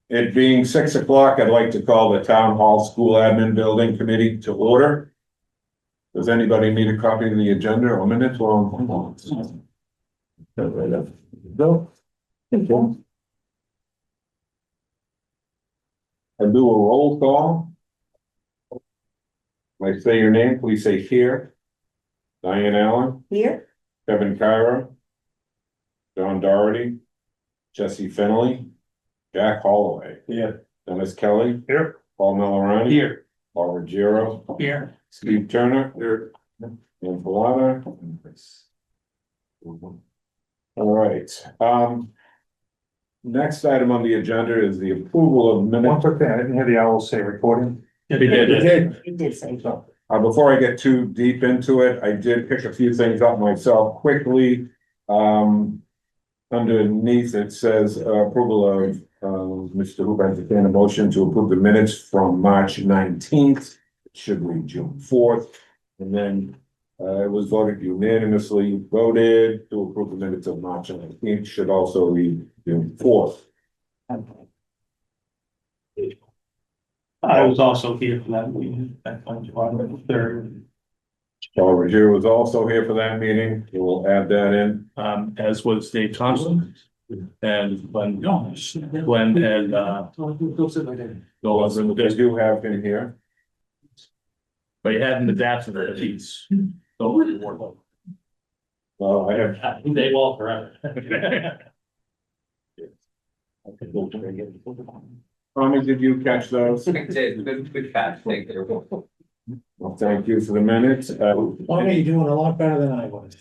It being 6 o'clock, I'd like to call the Town Hall School Admin Building Committee to order. Does anybody need a copy of the agenda or minutes or? No. I do a roll call. When I say your name, please say here. Diane Allen. Here. Kevin Kyra. John Doherty. Jesse Finley. Jack Holloway. Here. Dennis Kelly. Here. Paul Millerani. Here. Paul Ruggiero. Here. Steve Turner. Here. And Palata. All right. Next item on the agenda is the approval of One minutes. quick thing, I didn't hear the owl say recording. You did say so. Before I get too deep into it, I did pick a few things up myself quickly. Underneath it says approval of Mr. Hooper entertain a motion to approve the minutes from March 19th. It should read June 4th. And then it was voted unanimously voted to approve the minutes of March 19th, should also read June 4th. I was also here for that meeting, that on July 3rd, Paul Ruggiero was also here for that meeting. We'll add that in. as was Dave Thompson. And Glenn and Bill was in the I district, do have him here. but he hadn't adapted to these. Well, I have, They will forever. Tommy, did you catch those? Good catch, thank you. Well, thank you for the minutes. Tommy, you're doing a lot better than I was.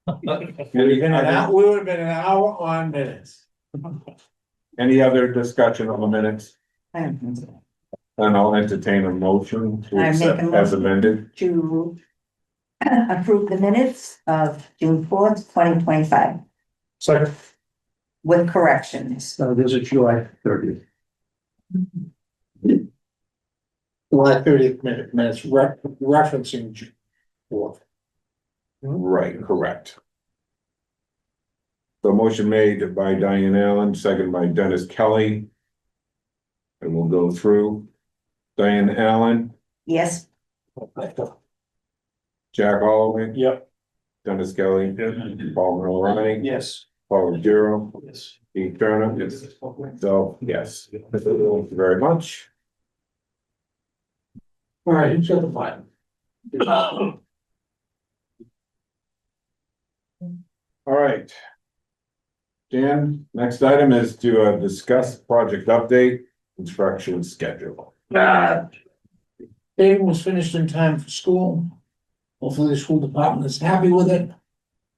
Any We would have been an hour on minutes. other discussion on the minutes? And I'll entertain a motion to I make a accept as motion. amended. To approve the minutes of June 4th, 2025 Second. with corrections. There's a July 30th. July 30th minutes referencing June 4th. Right, correct. The motion made by Diane Allen, second by Dennis Kelly. And we'll go through. Diane Allen, Yes. Jack Holloway, Yep. Dennis Kelly, Paul Millerani, Yes. Paul Ruggiero, Yes. Steve Turner. So, yes, thank you very much. All right, who's got the file? All right. Dan, next item is to discuss project update, construction schedule. Paving was finished in time for school. Hopefully the school department is happy with it.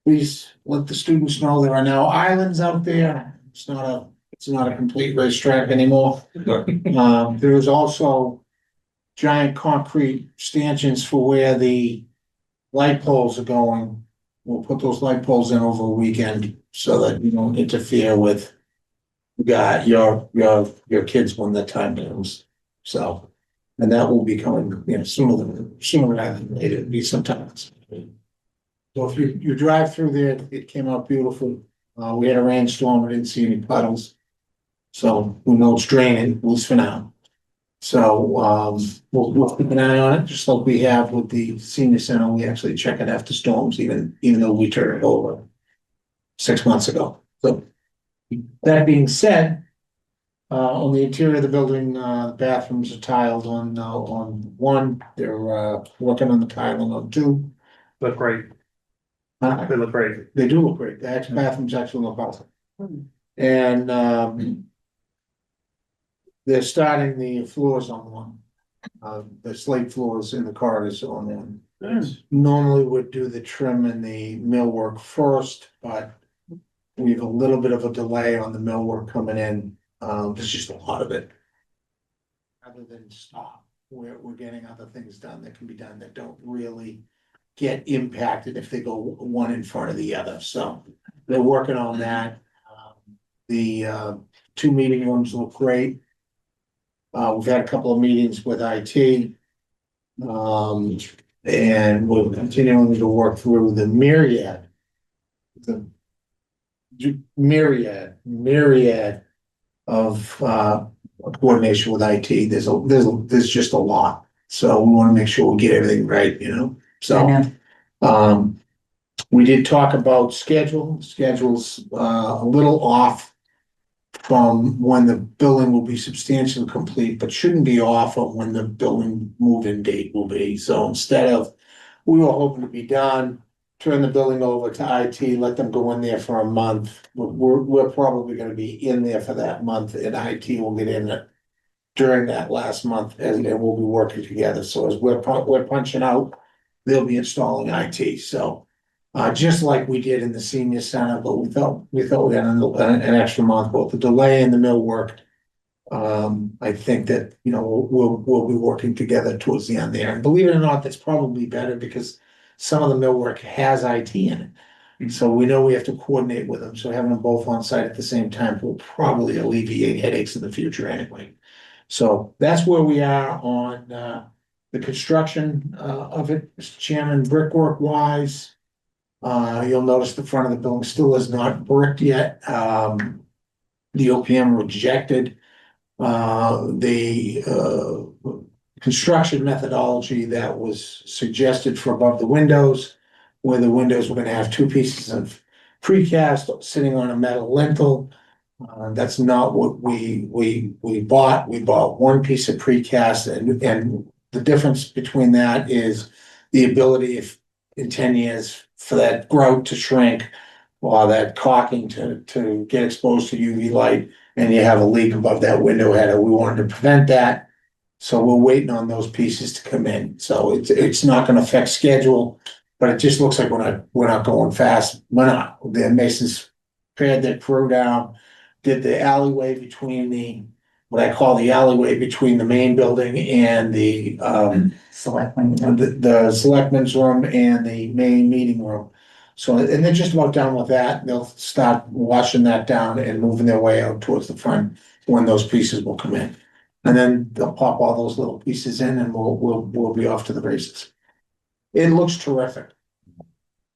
Please let the students know there are now islands out there. It's not a complete racetrack anymore. There is also giant concrete stanchions for where the light poles are going. We'll put those light poles in over a weekend so that you don't interfere with your kids when the time comes. So, and that will be coming, sooner rather than later, it'll be sometimes. So if you drive through there, it came out beautiful. We had a rainstorm, I didn't see any puddles. So we know it's draining, at least for now. So, we'll keep an eye on it, just like we have with the senior center. We actually check it after storms, even though we turned it over 6 months ago. So that being said, on the interior of the building, bathrooms are tiled on one. They're working on the tiling on two. Look great. They look great. They do look great. The bathrooms actually look awesome. And they're starting the floors on one. The slate floors in the corridors on one. Nice. Normally would do the trim and the millwork first, but we have a little bit of a delay on the millwork coming in. There's just a lot of it. Rather than stop, we're getting other things done that can be done that don't really get impacted if they go one in front of the other. So they're working on that. The two meeting rooms look great. We've had a couple of meetings with IT. And we're continuing to work through the myriad coordination with IT. There's just a lot. So we want to make sure we get everything right, you know, I so. know. We did talk about schedule's a little off from when the building will be substantially complete, but shouldn't be off of when the building move-in date will be. So instead of, we were hoping to be done, turn the building over to IT, let them go in there for a month. We're probably gonna be in there for that month, and IT will get in it during that last month, and we'll be working together. So as we're punching out, they'll be installing IT, so. Just like we did in the senior center, but we thought we had an extra month, but the delay in the millwork. I think that, you know, we'll be working together towards the end there, and believe it or not, that's probably better because some of the millwork has IT in it. So we know we have to coordinate with them, so having them both on site at the same time will probably alleviate headaches in the future anyway. So that's where we are on, the construction, of it, Mr. Chairman, brickwork wise. You'll notice the front of the building still is not bricked yet. The OPM rejected the construction methodology that was suggested for above the windows, where the windows were gonna have two pieces of precast sitting on a metal lintel. That's not what we bought. We bought one piece of precast, and the difference between that is the ability, if in 10 years, for that grout to shrink or that caulking to get exposed to UV light, and you have a leak above that window header. We wanted to prevent that. So we're waiting on those pieces to come in. So it's not gonna affect schedule, but it just looks like we're not going fast. We're not. The masons pared their crew down, did the alleyway between what I call the alleyway between the main building and the Selectmen. the selectmen's room and the main meeting room. So, and they're just about done with that. They'll start washing that down and moving their way out towards the front when those pieces will come in. And then they'll pop all those little pieces in and we'll be off to the races. It looks terrific.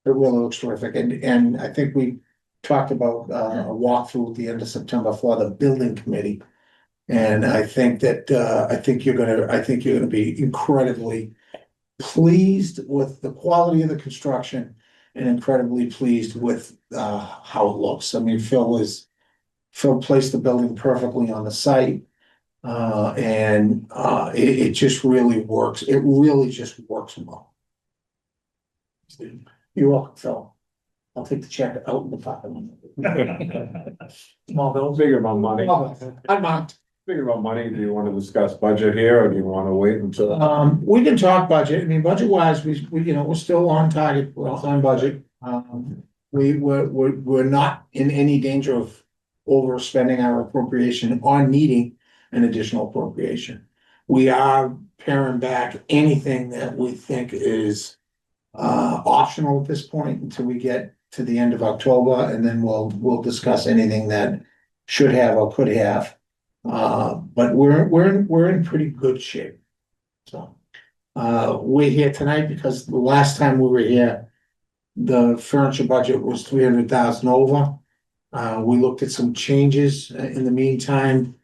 It really looks terrific. And I think we talked about a walkthrough at the end of September for the building committee. And I think that, I think you're gonna be incredibly pleased with the quality of the construction and incredibly pleased with, how it looks. I mean, Phil placed the building perfectly on the site. It just really works. It really just works well. You're welcome, Phil. I'll take the check out in the parking lot. Small bills. Figure about money. I'm not. Figure about money. Do you want to discuss budget here or do you want to wait until? We can talk budget. I mean, budget wise, we, you know, we're still on target, we're on budget. We're not in any danger of overspending our appropriation or needing an additional appropriation. We are paring back anything that we think is optional at this point until we get to the end of October, and then we'll discuss anything that should have or could have. But we're in pretty good shape. So, we're here tonight because the last time we were here, the furniture budget was 300,000 over. We looked at some changes in the meantime,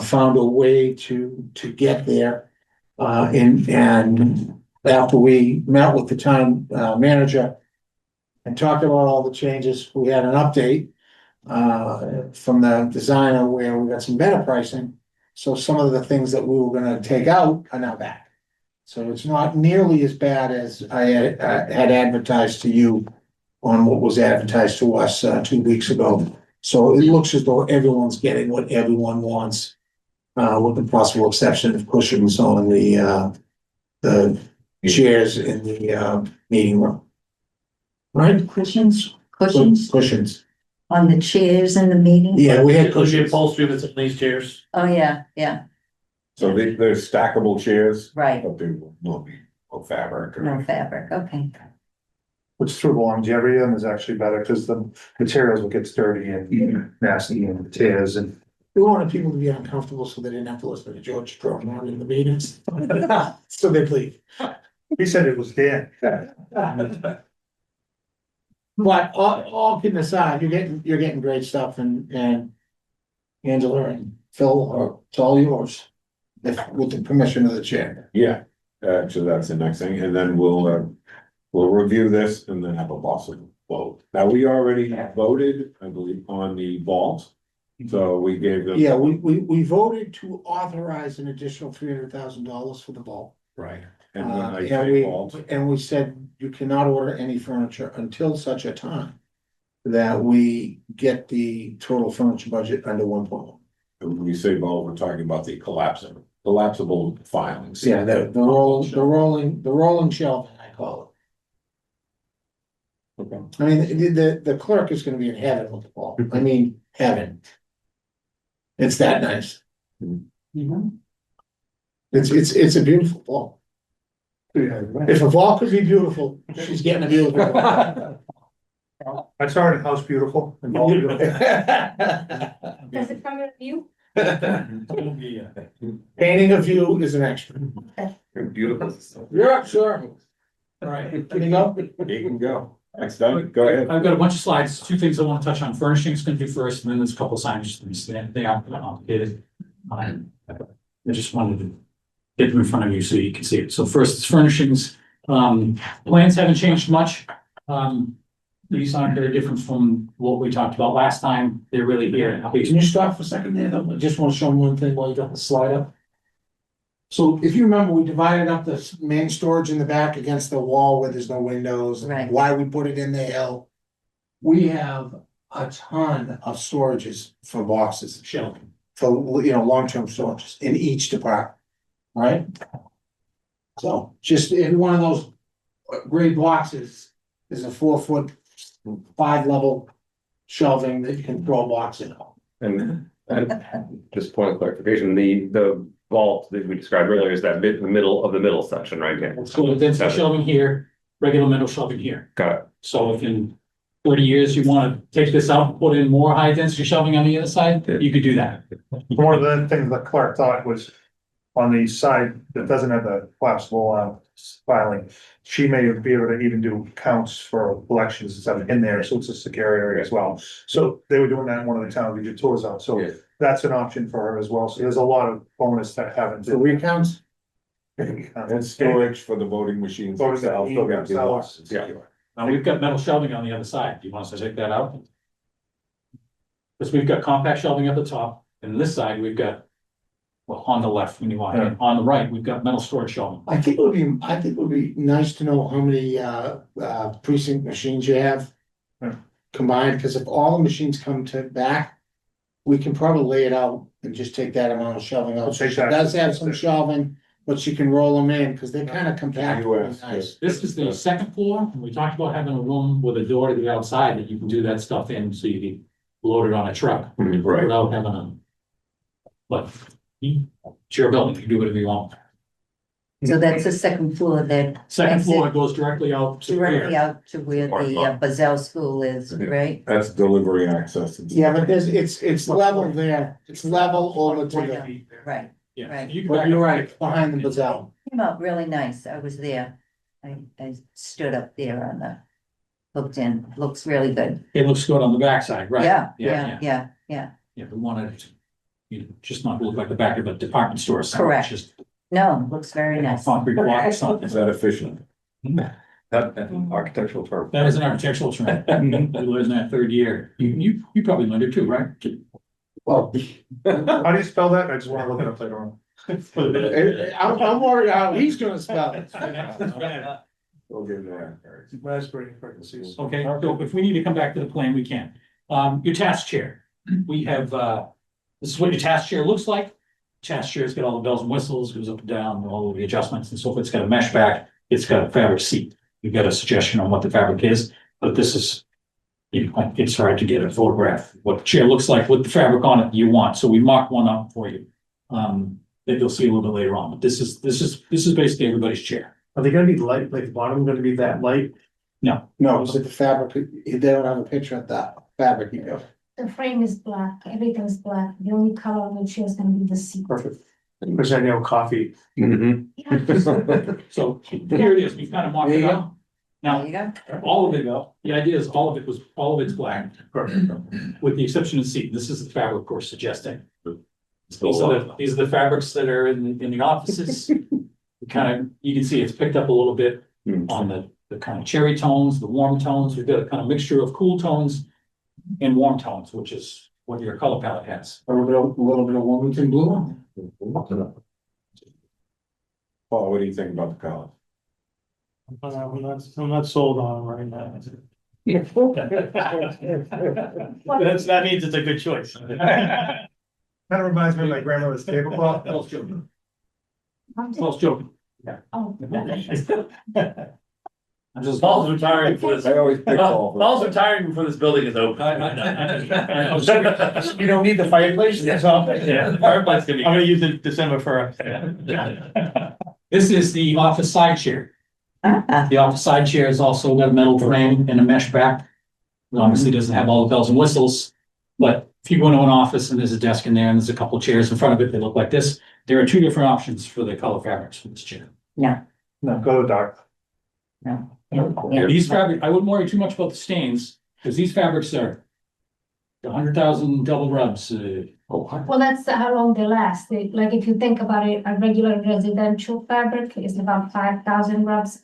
found a way to get there. And after we met with the town manager and talked about all the changes, we had an update from the designer where we got some better pricing. So some of the things that we were gonna take out are now back. So it's not nearly as bad as I had advertised to you on what was advertised to us 2 weeks ago. So it looks as though everyone's getting what everyone wants, with the possible exception of cushions on the chairs in the meeting room. Right? Cushions Cushions. on the chairs in the meeting? Yeah, we had Push the cushions. upholstery that's in these chairs. Oh, yeah, So they're stackable chairs, right, but they will be of fabric. no fabric, okay. Which through the longevity of them is actually better because the materials will get sturdy and nasty and tears and. We wanted people to be uncomfortable so they didn't have to listen to George droning on in the meetings. So they'd leave. He said it was Dan. But all kidding aside, you're getting great stuff and Angela and Phil, it's all yours. With the permission of the chair. Yeah, actually, that's the next thing, and then we'll review this and then have a possible vote. Now, we already voted, I believe, on the vault. So we gave them. Yeah, we voted to authorize an additional $300,000 for the vault. Right. And when I And say vault, we said you cannot order any furniture until such a time that we get the total furniture budget under 1.1. when we say vault, we're talking about the collapsible filings. Yeah, the rolling shelving, I call Okay. it. I mean, the clerk is gonna be in heaven with the vault. I mean, heaven. It's that nice. It's a beautiful vault. If a vault could be beautiful, she's getting a beautiful vault. I started House Beautiful. and Vault Beautiful. Does it come with you? Painting a view is an extra. Beautiful. Yeah, sure. All right, can you go? You can go. Next time, go ahead. I've got a bunch of slides, two things I want to touch on, furnishing is gonna be first, and then there's a couple signage things, they aren't complicated. I just wanted to get them in front of you so you can see it, so first it's furnishings, plans haven't changed much. These aren't very different from what we talked about last time, they're really here. Can you stop for a second there, though? I just wanna show them one thing while you got the slide up. So if you remember, we divided up the main storage in the back against the wall where there's no windows. Right. Why we put it in the L. We have a ton of storages for boxes, Shelving. for, long-term storages in each department, right? So just every one of those gray boxes is a 4-foot, 5-level shelving that you can throw a box in. And just point of clarification, the vault that we described earlier is that the middle of the middle section, right? Yeah. So there's shelving here, regular metal shelving here. Got it. So if in 30 years you wanna take this out, put in more high density shelving on the other side, you could do that. One of the things the clerk thought was on the side that doesn't have the collapsible filing, she may be able to even do counts for elections and stuff in there, so it's a secure area as well. So they were doing that in one of the towns we did tours on, so Yeah. that's an option for her as well. So there's a lot of bonus that haven't. For recounts, And storage for the voting machines. Voting themselves, still gotta be themselves, locked. yeah. Now, we've got metal shelving on the other side. Do you want us to take that out? Because we've got compact shelving at the top, and this side, we've got, well, on the left, when you want it, on the right, we've got metal storage shelving. I think it would be nice to know how many precinct machines you have. Yeah. Combined, because if all the machines come to back, we can probably lay it out and just take that amount of shelving out. Take She that. does have some shelving, but you can roll them in, because they're kind of compact, really US, nice. This is the second floor, and we talked about having a room with a door to the outside that you can do that stuff in, so you can load it on a truck. Right. Without having a. But, it's your building, you can do whatever you want. So that's the second floor that Second That's it. floor goes directly out to directly here. out to where the Bazell School is, right? That's delivery access. and Yeah, stuff. but it's level there, it's level over to the, Right, Yeah, Right. you can but back you're up. right, behind the Bazell. came out really nice, I was there. I stood up there on the, looked in, looks really good. It looks good on the backside, right? Yeah, Yeah, yeah, yeah. Yeah, we wanted it to, just not look like the back of a department store. or something. Correct. Just No, looks very nice. concrete block or something. Is that efficient? That architectural term. That is an architectural term. We learned that third year. You probably learned it too, right? Well, How do you spell that? I just wanna look it up later on. I'm worried how he's gonna spell it. We'll get there. Raspberry parentheses. Okay, so if we need to come back to the plan, we can. Your task chair, we have, this is what your task chair looks like. Task chair's got all the bells and whistles, goes up and down, all of the adjustments and so forth. It's got a mesh back, it's got a fabric seat. You've got a suggestion on what the fabric is, but this is, it's hard to get a photograph, what the chair looks like with the fabric on it you want. So we mocked one up for you. That you'll see a little bit later on, but this is basically everybody's chair. Are they gonna be light, like the bottom gonna be that light? No, it's at the fabric, they don't have a picture of that fabric, you know. The frame is black, everything's black, the only color on the chair is gonna be the seat. Perfect. Cause I know coffee. Mhm. Yeah. So here it is, we've kind of mocked There it you up. There you Now, go. all of it, the idea is all of it's black, with the exception of seat. This is the fabric, of course, suggesting. These are the fabrics that are in the offices. Kind of, you can see it's picked up a little bit on the kind of cherry tones, the warm tones. We've got a kind of mixture of cool tones and warm tones, which is what your color palette has. A little bit of Wilmington blue on Paul, what do you think about the color? I'm not sold on it right now. That means it's a good choice. Kind of reminds me of my grandmother's tablecloth. False joking. I'm just- False joking. Oh, I'm just. Paul's retiring for this. I always pick Paul. Paul's retiring before this building is open. You don't need the fireplace, that's all. Yeah, everybody's gonna be. I'm gonna use it December first. This is the office side chair. Uh-uh. The office side chair is also got a metal frame and a mesh back. It obviously doesn't have all the bells and whistles, but if you go into an office and there's a desk in there and there's a couple chairs in front of it, they look like this. There are two different options for the color fabrics for this chair. No, No, go to dark. no. These fabric, I wouldn't worry too much about the stains, because these fabrics are 100,000 double rubs. well, that's how long they last. Like, if you think about it, a regular residential fabric is about 5,000 rubs,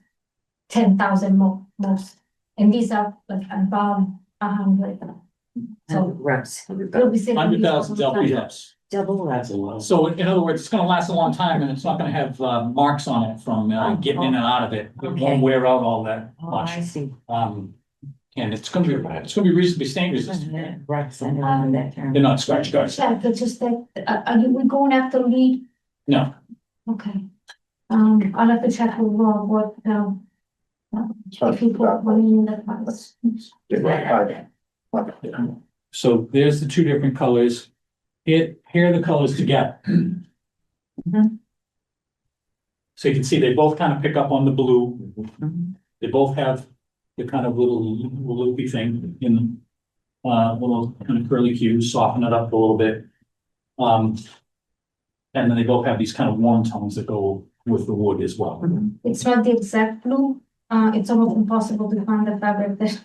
10,000 most. And these are like about 100. So Rubs, you'll be sitting. 100,000 double rubs. double rubs. That's a lot. So in other words, it's gonna last a long time and it's not gonna have marks on it from getting in and out of it. It Okay. won't wear out all that Oh, much. I see. And it's gonna be reasonably stain resistant. Rubs, I don't know that term. They're not scratch guards. Yeah, but just that, we going after lead? No, Okay. I'll have to check with Rob what, if he put money in the funds. so there's the two different colors. Here are the colors together. So you can see they both kind of pick up on the blue. They both have the kind of little loopy thing in them. Little kind of curly hues, soften it up a little bit. And then they both have these kind of warm tones that go with the wood as well. It's not the exact blue, it's almost impossible to find the fabric that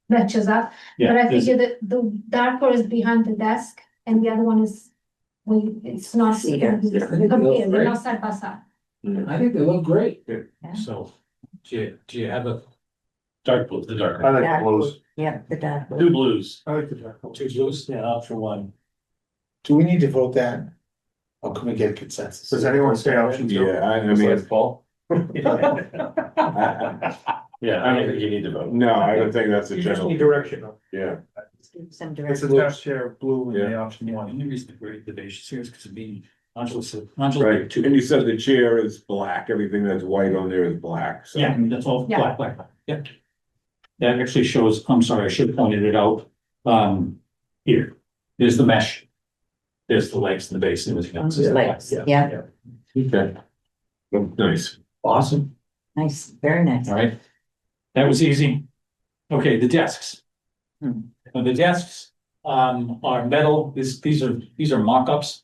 matches up. Yeah, But I there's- figure that the darker is behind the desk and the other one is, well, it's not. Cedar. Compared, they're not side by side. I think they look great. So, do you have a dark blue, the dark? I like Dark the blues. Yeah, the dark. blue. Two blues. I like the dark. Two blues? Yeah, option one. Do we need to vote that? Or can we get consensus? Does anyone say option two? Yeah, I Besides mean, Paul? Yeah, I don't think you need to vote. no, I don't think that's a You just general, need direction. yeah. Some It's direct. a test chair blue in the Yeah. option The one. only reason to create the beige here is because of being Angela said, Right, two. and you said the chair is black, everything that's white on there is black, so. Yeah, that's all Yeah. black, yep. That actually shows, I'm sorry, I should have pointed it out, here, there's the mesh. There's the legs and the base and everything else. Legs, yeah, Okay. Well, nice. Awesome, nice, very nice. all right. That was easy. Okay, the desks. Now, the desks, are metal, these are mock-ups.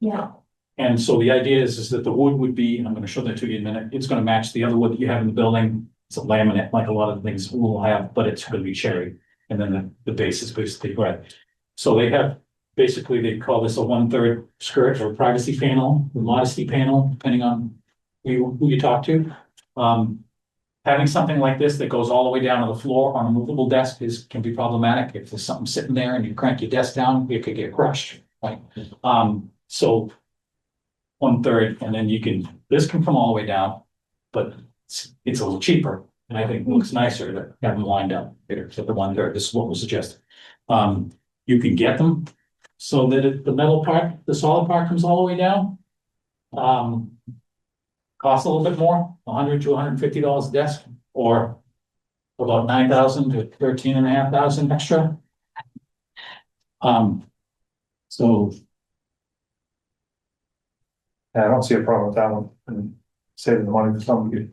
Yeah, And so the idea is that the wood would be, and I'm gonna show that to you in a minute, it's gonna match the other wood that you have in the building. It's a laminate, like a lot of things will have, but it's gonna be cherry, and then the base is basically red. So they have, basically, they call this a 1/3 skirt or privacy panel, or modesty panel, depending on who you talk to. Having something like this that goes all the way down to the floor on a movable desk can be problematic. If there's something sitting there and you crank your desk down, it could get crushed, right? So 1/3, and then this can come all the way down, but it's a little cheaper. And I think it looks nicer to have them lined up here, except the 1/3, this is what was suggested. You can get them so that the metal part, the solid part comes all the way down. Costs a little bit more, $100 to $150 a desk, or about 9,000 to 13,500 extra. So Yeah, I don't see a problem with that one, and saving the money for somebody.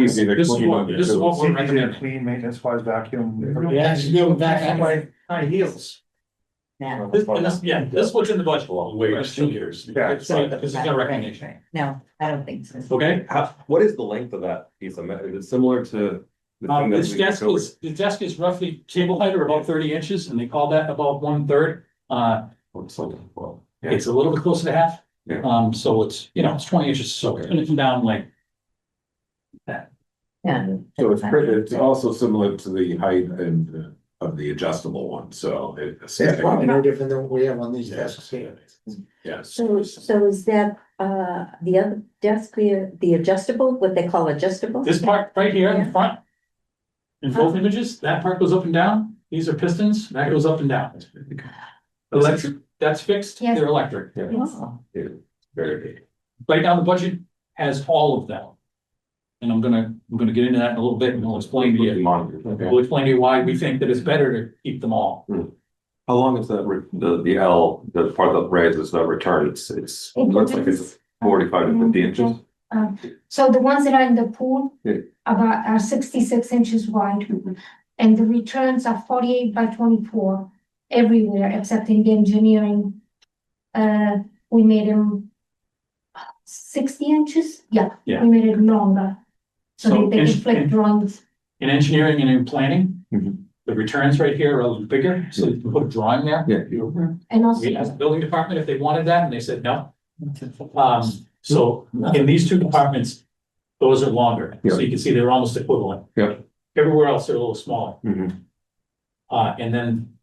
Easy to this is clean what, under, this is too. what we're Easy to recommending. clean, maintenance wise, vacuum. Yeah, you go back like high heels. Now. This what's in the budget. Wait, 2 years. Yeah. So this is a recommendation, No, I don't think so. okay? What is the length of that piece of metal? Is it similar to The desk is roughly table height or about 30 inches, and they call that about 1/3. It's a little bit closer to half. Yeah. So it's, it's 20 inches, so it's gonna come down like that. Yeah. So it's also similar to the height and of the adjustable one, so it's. It's probably no different than what we have on these desks here. Yes. So is that, the other desk, the adjustable, what they call adjustable? This part right here in the Yeah. front. In both images, that part goes up and down. These are pistons, that goes up and down. Electric, that's fixed, Yes. they're electric. Oh, Very big. Right now, the budget has all of them. And I'm gonna get into that in a little bit and I'll explain to you. We'll explain to you why we think that it's better to keep them all. How long is that, the L, the part that raises the return, it's, looks like it's 45 to 50 inches? So the ones that are in the pool Yeah. are 66 inches wide. And the returns are 48 by 24 everywhere except in the engineering. We made them 60 inches, yeah, Yeah. we made it longer. So So they can flip drawings. in engineering and in planning, Mhm. the returns right here are a little bigger, so you can put a drawing there. Yeah. And also, We asked the building department if they wanted that, and they said no. So in these two departments, those are longer, so you can see they're almost equivalent. Yeah. Everywhere else, they're a little smaller. Mhm. And then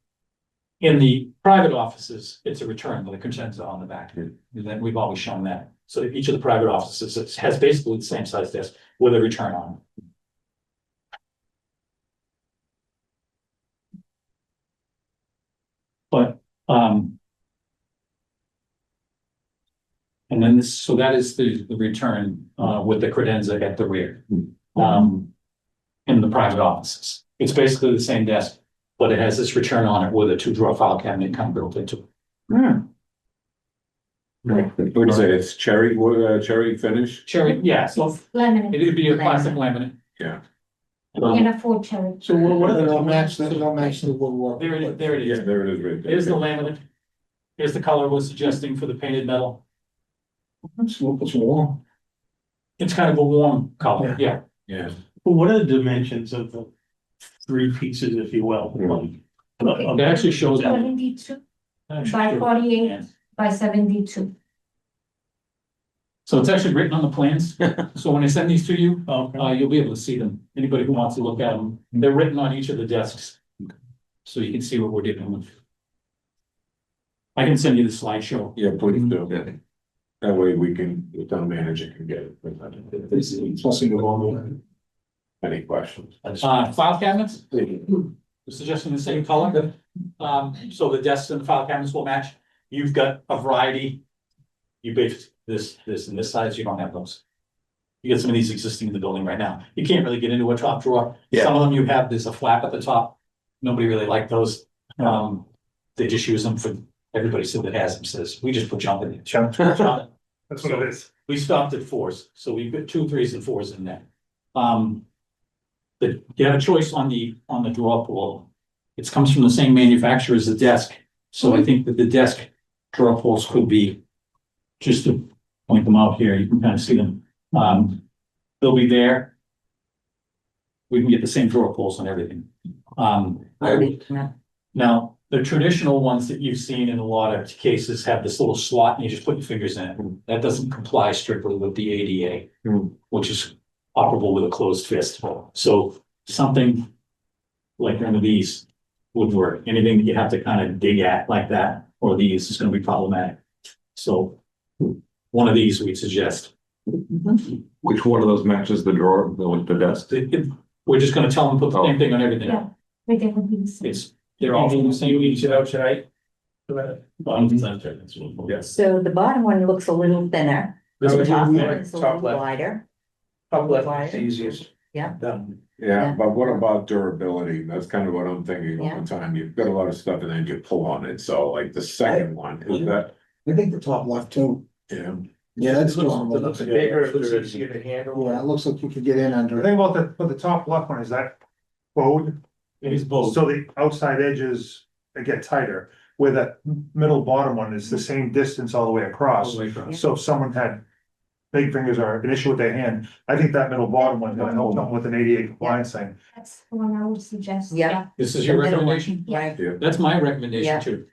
in the private offices, it's a return with a Concenza on the back. Yeah. And then we've always shown that. So each of the private offices has basically the same size desk with a return on. But, and then this, so that is the return, with the credenza at the rear. In the private offices. It's basically the same desk, but it has this return on it with a 2-drawer file cabinet kind of built into it. What do you say, it's cherry, cherry finish? Cherry, yeah, so laminate, it'd be a plastic laminate. Yeah. and a full cherry. So what are the match, they'll match the woodwork? There it is, there it Yeah, is. there it is right there. Here's the laminate. Here's the color we're suggesting for the painted metal. It's warm. It's kind of a warm color, yeah. Yeah. Well, what are the dimensions of the three pieces, if you will? It actually shows that. 72 by 48 by 72. So it's actually written on the plans. So when I send these to you, Okay. you'll be able to see them. Anybody who wants to look at them, they're written on each of the desks. So you can see what we're dealing with. I can send you the slideshow. Yeah, please do. Yeah. That way we can, the town manager can get it. Any questions? File cabinets, we're suggesting the same color. So the desks and the file cabinets will match. You've got a variety. You basically, this and this size, you don't have those. You get some of these existing in the building right now. You can't really get into a top drawer. Yeah. Some of them you have, there's a flap at the top. Nobody really liked those. They just use them for, everybody said that has them says, we just put jump in there. Jump. Jump. That's what it is. We stopped at 4s, so we've got 2, 3s and 4s in there. You have a choice on the drawer pull. It comes from the same manufacturer as the desk, so I think that the desk drawer pulls could be, just to point them out here, you can kind of see them. They'll be there. We can get the same drawer pulls on everything. Now, the traditional ones that you've seen in a lot of cases have this little slot and you just put your fingers in it. That doesn't comply strictly with the ADA, which is operable with a closed fist. So something like one of these would work. Anything that you have to kind of dig at like that, or these is gonna be problematic. So one of these we'd suggest. Which one of those matches the drawer, the desk? We're just gonna tell them, put the same thing on everything. Yeah. Everything would be the same. They're all the same. tonight? Yes. So the bottom one looks a little thinner, This the is top one yeah, is a top little left. wider. Top left, Wider. easiest. Yeah. Done. Yeah, but what about durability? That's kind of what I'm thinking all Yeah. the time. You've got a lot of stuff and then you pull on it. So like the second one, is that, I think the top left too. yeah. Yeah, that's It strong. looks bigger, it looks like you get a handle. Yeah, it looks like you could get in under The it. thing about the top left one is that bowed, It is both. so the outside edges, they get tighter. Where that middle bottom one is the same distance all the way across. So if someone had big fingers are an issue with their hand, I think that middle bottom one's gonna help them with an ADA compliance thing. That's the one I would suggest. Yeah. This is your The middle one. recommendation? Right. That's my recommendation Yeah. too.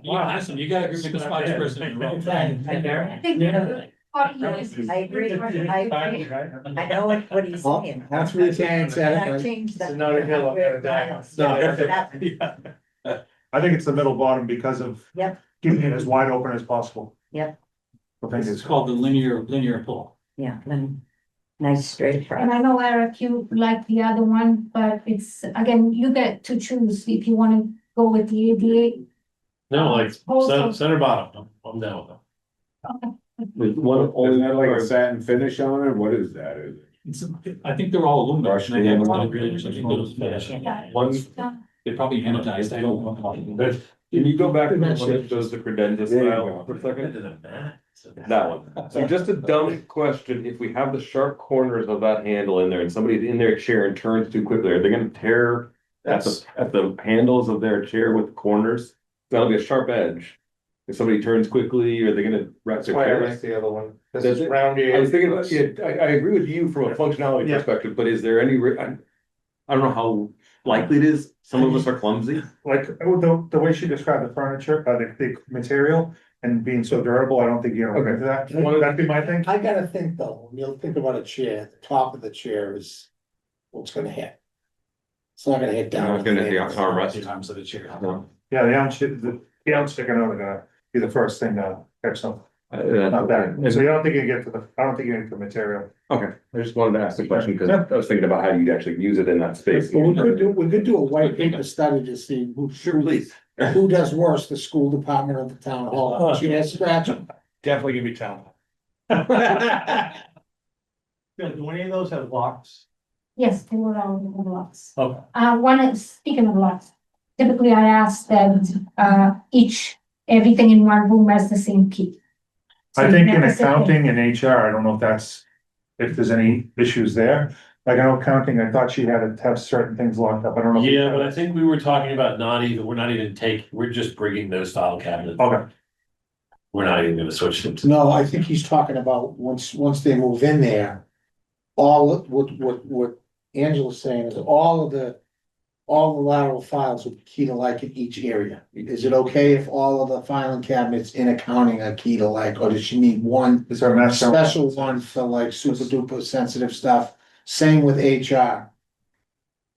Yeah, listen, you gotta agree with the spots person in the room. I think 40 years. I agree, I agree. I know what he's Well, saying. that's what he's saying, Gotta right? change that. It's not a hill I'm gonna die on. No. I think it's the middle bottom because of. Yep. Keeping it as wide open as possible. Yep. I This think is it's called the linear pull. Yeah, then, nice straight And front. I know Eric, you like the other one, but it's, again, you get to choose if you wanna go with the ADA. No, like, Also- center bottom, I'm down with it. One, only that like a satin finish on it, what is that? Is it? It's, I think they're all aluminum. Brushed and they have aluminum. a really something to finish. Yeah. One, They probably anodized, I don't know. can you go back to the That's one it. that shows the credenza There you style go. for a second? That one. So just a dumb question, if we have the sharp corners of that handle in there and somebody's in their chair and turns too quickly, are they gonna tear at the handles of their chair with the corners? That'll be a sharp edge. If somebody turns quickly, are they gonna wreck That's their why I chair? like the other one. This Does is it? rounded. I was thinking about, yeah, I agree with you from a functionality Yeah. perspective, but is there any, I don't know how likely it is, some of us are clumsy. Like, the way she described the furniture, the material and being so durable, I don't think you're gonna run into that. That'd be my thing. I gotta think though, when you think about a chair, the top of the chair is what's gonna hit. It's not gonna hit down. Not gonna hit the armrest. Two times of the chair. No. Yeah, the arm sticking out are gonna be the first thing to catch something. Not that. So you don't think you get to the, I don't think you get to the material. Okay, I just wanted to ask the question because I was thinking about how you'd actually use it in that space. But we could do a white paper study to see who, Please. who does worse, the school department or the town hall. Chair scratch. Definitely gonna be town. Do any of those have locks? Yes, they were all in the locks. Okay. One is, speaking of locks, typically I ask that, everything in one room has the same key. So I you think in never sit there. accounting and HR, I don't know if there's any issues there. Like I know accounting, I thought she had to have certain things locked up. I don't know. Yeah, but I think we were talking about we're just bringing those style cabinets. Okay, We're not even gonna switch them to. No, I think he's talking about once they move in there. All, what Angela's saying is all the lateral files will be key to like in each area. Is it okay if all of the filing cabinets in accounting are key to like, or does she need one is there a master? special one for like super duper sensitive stuff? Same with HR.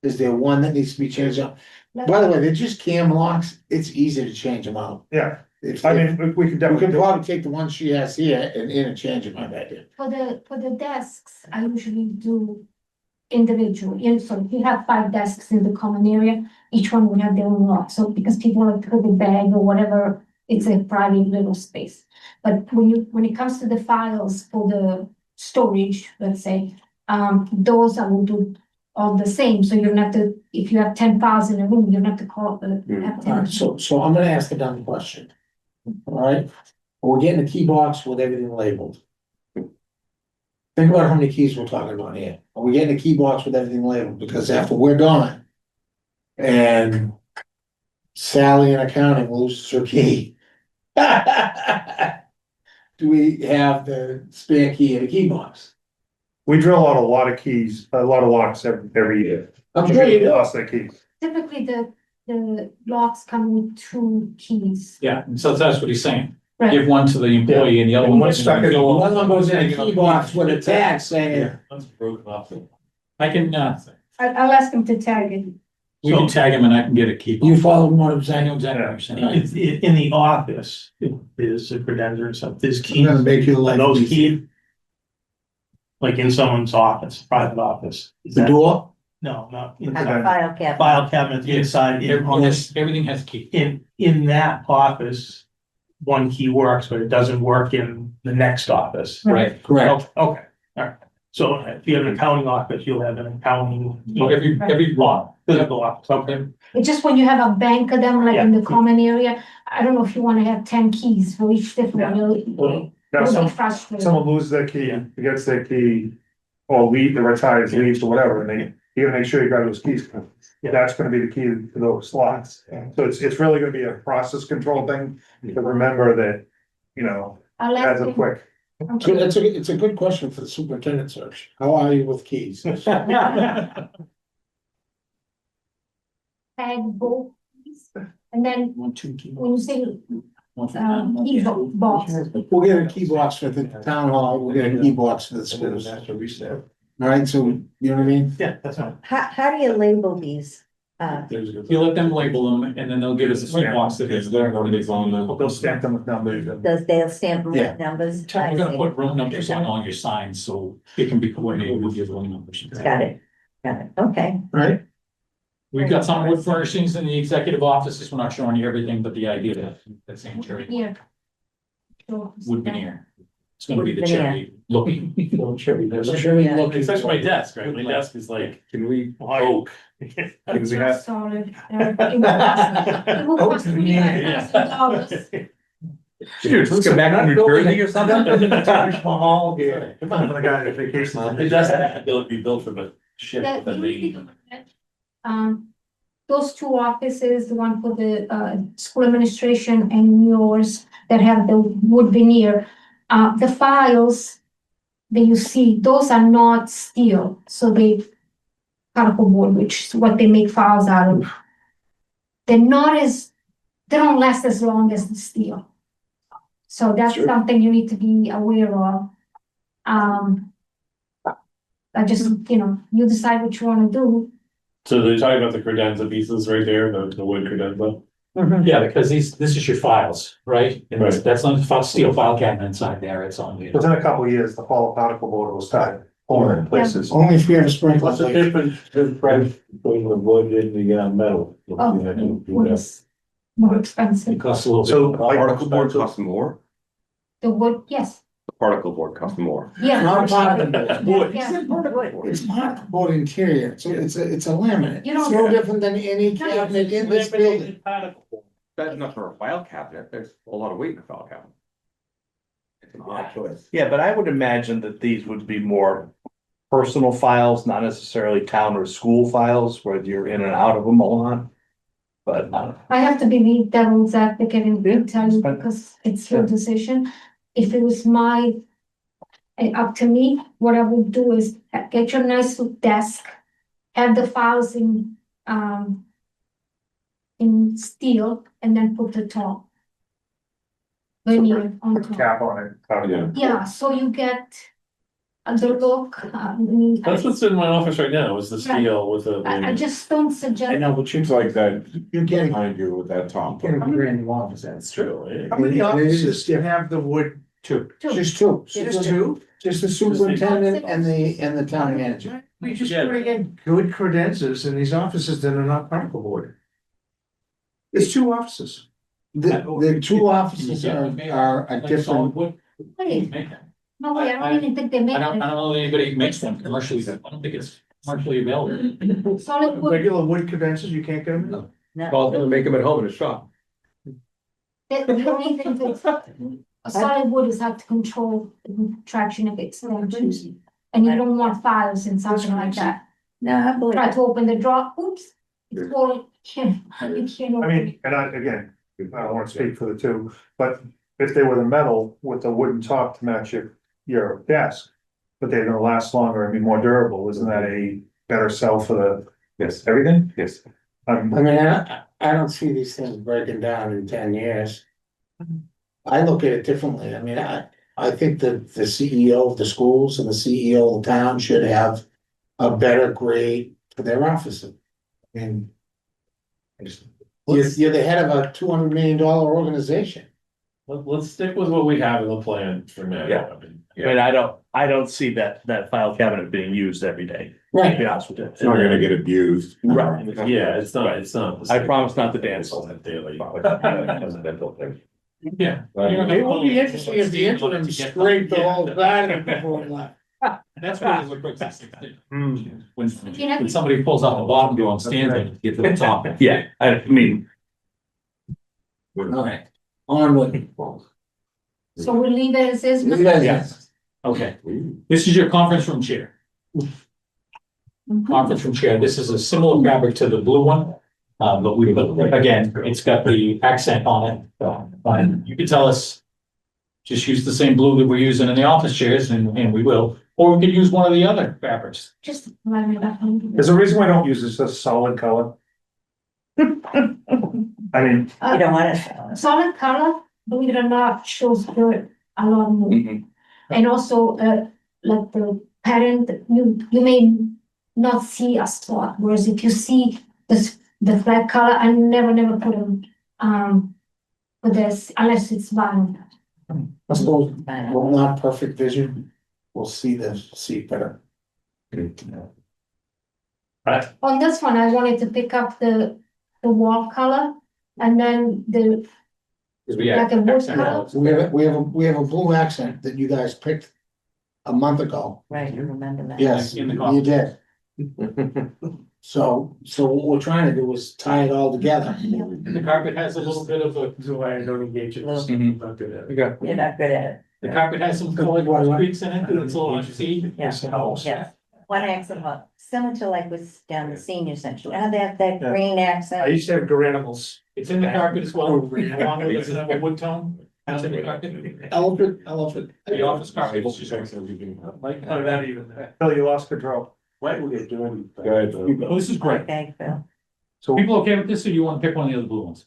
Is there one that needs to be changed out? By the way, they're just cam locks. It's easy to change them out. Yeah, If, I we mean, we could could definitely do it. probably take the one she has here and interchange it, my bad. For the desks, I usually do individual, so if you have 5 desks in the common area, each one would have their own lock, so because people like to put a bag or whatever, it's a private little space. But when it comes to the files for the storage, let's say, those I will do all the same, so you don't have to, if you have 10 files in a room, you don't have to call, have 10. Alright, so I'm gonna ask a dumb question. Alright, we're getting a key box with everything labeled. Think about how many keys we're talking about here. Are we getting a key box with everything labeled? Because after we're gone. And Sally in accounting loses her key. Do we have the spare key in the key box? We drill out a lot of keys, a lot of locks every year. I'm sure you do. Lost their keys. Typically, the locks come with 2 keys. Yeah, so that's what he's saying. Right. Give one to the employee and the other one. One's stuck in the wall. One of them goes in a key box with a tag saying, That's broken off. I can, I'll ask him to tag it. we can tag him and I can get a key. you follow what I'm I saying? know exactly what you're saying. It's in the office, there's a credenza and stuff, there's I'm keys, gonna make you like. and those keys. Like in someone's office, private office. Is The that- door? No, not A inside, file cabinet. file cabinets inside, Everything has a key. in that office. One key works, but it doesn't work in the next office. Right. Correct. Oh, okay, alright, so if you have an accounting office, you'll have an accounting. So every block. Physical office, okay. It's just when you have a bank of them, like in the common area, I don't know if you wanna have 10 keys for each different, Now, it'll be frustrating. someone loses their key, forgets their key, or the retires, leaves or whatever, and you gotta make sure you got those keys. Yeah. That's gonna be the key to those slots. So it's really gonna be a process control thing, but remember that, I'll as ask a him. quick. Good, it's a good question for the superintendent search. How are you with keys? Tag both, and then One, two, two. when you say, One for- key box, We'll get a key box for the town hall, we'll get a key box for the schools. All right, so, you know what I mean? Yeah, that's fine. How do you label these? You let them label them and then they'll give us a sweet box that is there. They'll stamp them with numbers. They'll stamp them Yeah. with numbers? We're gonna put room numbers on all your signs, so it can be coordinated with your room numbers. Got it, okay. Right? We've got some wood furnishings in the executive offices, we're not showing you everything, but the idea that same cherry here. Sure. wood veneer. It's gonna be the Wood veneer. cherry looking. Cherry. Yeah. Especially my desk, right? My desk is like Can we, oak. It's we not have- solid. It will cost me $9,000. Dude, just come back from New Jersey or something? Mahal here. Come on, the guy on vacation. It doesn't have to be built from a ship That- with a name. Those two offices, the one for the school administration and yours that have the wood veneer, the files that you see, those are not steel, so they particle board, which is what they make files out of. They're not as, they don't last as long as the steel. So that's Sure. something you need to be aware of. I just, you decide what you wanna do. So they're talking about the credenza pieces right there, the wood credenza. Yeah, because this is your files, right? And Right. that's not a steel file cabinet inside there, it's only. Within a couple of years, the whole particle board will start pulling in places. Only if we have a sprinkler. What's the difference in price between the wood and the metal? Oh, wood is more expensive. It costs a little bit. So The particle board costs more, The wood, yes, the particle board costs more. yeah. Not particle board. Yeah. It's particle board interior, so it's a laminate. You don't- It's no different than any cabinet in this building. That's not for a file cabinet, there's a lot of weight in a file cabinet. It's an odd choice. Yeah, but I would imagine that these would be more personal files, not necessarily town or school files where you're in and out of them a lot. But I have to be the devil's advocate and tell you because it's your decision. If it was up to me, what I would do is get your nice desk, have the files in steel, and then put the top veneer on Put the top. cap on it. Yeah. Yeah, so you get the look, I mean, That's what's in my office right now, is the steel with I just don't suggest. I know, but she's like that You're getting, behind you with that top. getting a brand new office, That's true. How many offices do you have the wood? Two. Just two. Just two? Just the superintendent and the town manager. We just Yeah. bring in good credenzas in these offices that are not particle board. It's two offices. The two offices are a Like solid different, wood. Wait, Make them. no, I don't even think they make I don't know that anybody makes one commercially, I don't think it's commercially available. solid wood. Regular wood credenzas, you can't get them? No. Well, make them at home in a shop. The only thing that's, a solid wood is hard to control the traction of its dimensions. And you don't want files in something like that. No, I believe Try it. to open the drawer, oops, it's falling, you can't I open it. mean, and again, I don't wanna speak for the two, but if they were the metal with the wooden top to match your desk. But they're gonna last longer and be more durable, isn't that a better sell for the Yes, everything? yes. I mean, I don't see these things breaking down in 10 years. I look at it differently. I mean, I think that the CEO of the schools and the CEO of the town should have a better grade for their offices. I mean, you're the head of a $200 million organization. Let's stick with what we have in the plan for now. Yeah. But I don't see that file cabinet being used every day, to Right. be honest with you. It's not gonna get abused. Right. Yeah, it's not. I promise not to dance. Daily. Yeah. It would be interesting if the interim scraped the whole thing before it left. That's really what breaks this thing. Hmm. When somebody pulls out the bottom, go on stand there, get to the top. Yeah, I mean, All right, onward. So we'll leave it as is. Leave it as Yeah. is. Okay, this is your conference room chair. Mhm. Conference room chair, this is a similar fabric to the blue one. But again, it's got the accent on it, and you can tell us. just use the same blue that we're using in the office chairs, and we will, or we could use one of the other fabrics. Just run it up. There's a reason why I don't use this as a solid color. I mean, You don't want it. Solid color, believe it or not, shows good a lot more. Mhm. And also, like the parent, you may not see a spot, whereas if you see the flat color, I never put them, with this, unless it's vinyl. I suppose, well, not perfect vision, we'll see better. On this one, I wanted to pick up the wall color, and then like a wood color. We have a blue accent that you guys picked a month ago. Right, you remember that. Yes, In the you did. So what we're trying to do is tie it all together. The carpet has a little bit of a, why I don't engage it. Well- Mhm. Not good at it. Okay. You're not good at it. the carpet has some colored streaks in it, it's a little unseen. Yeah, yeah. One accent, similar to like with down the senior center, how they have that Yeah. green I accent. used to have garanimals. It's in the carpet as well, along with a wood tone, it's in the carpet. Elephant. The office carpet. Like, oh, that even. Bill, you lost control. Why would they doing? Go ahead. Oh, this is great. Okay, Phil. So People okay with this, or you wanna pick one of the other blue ones?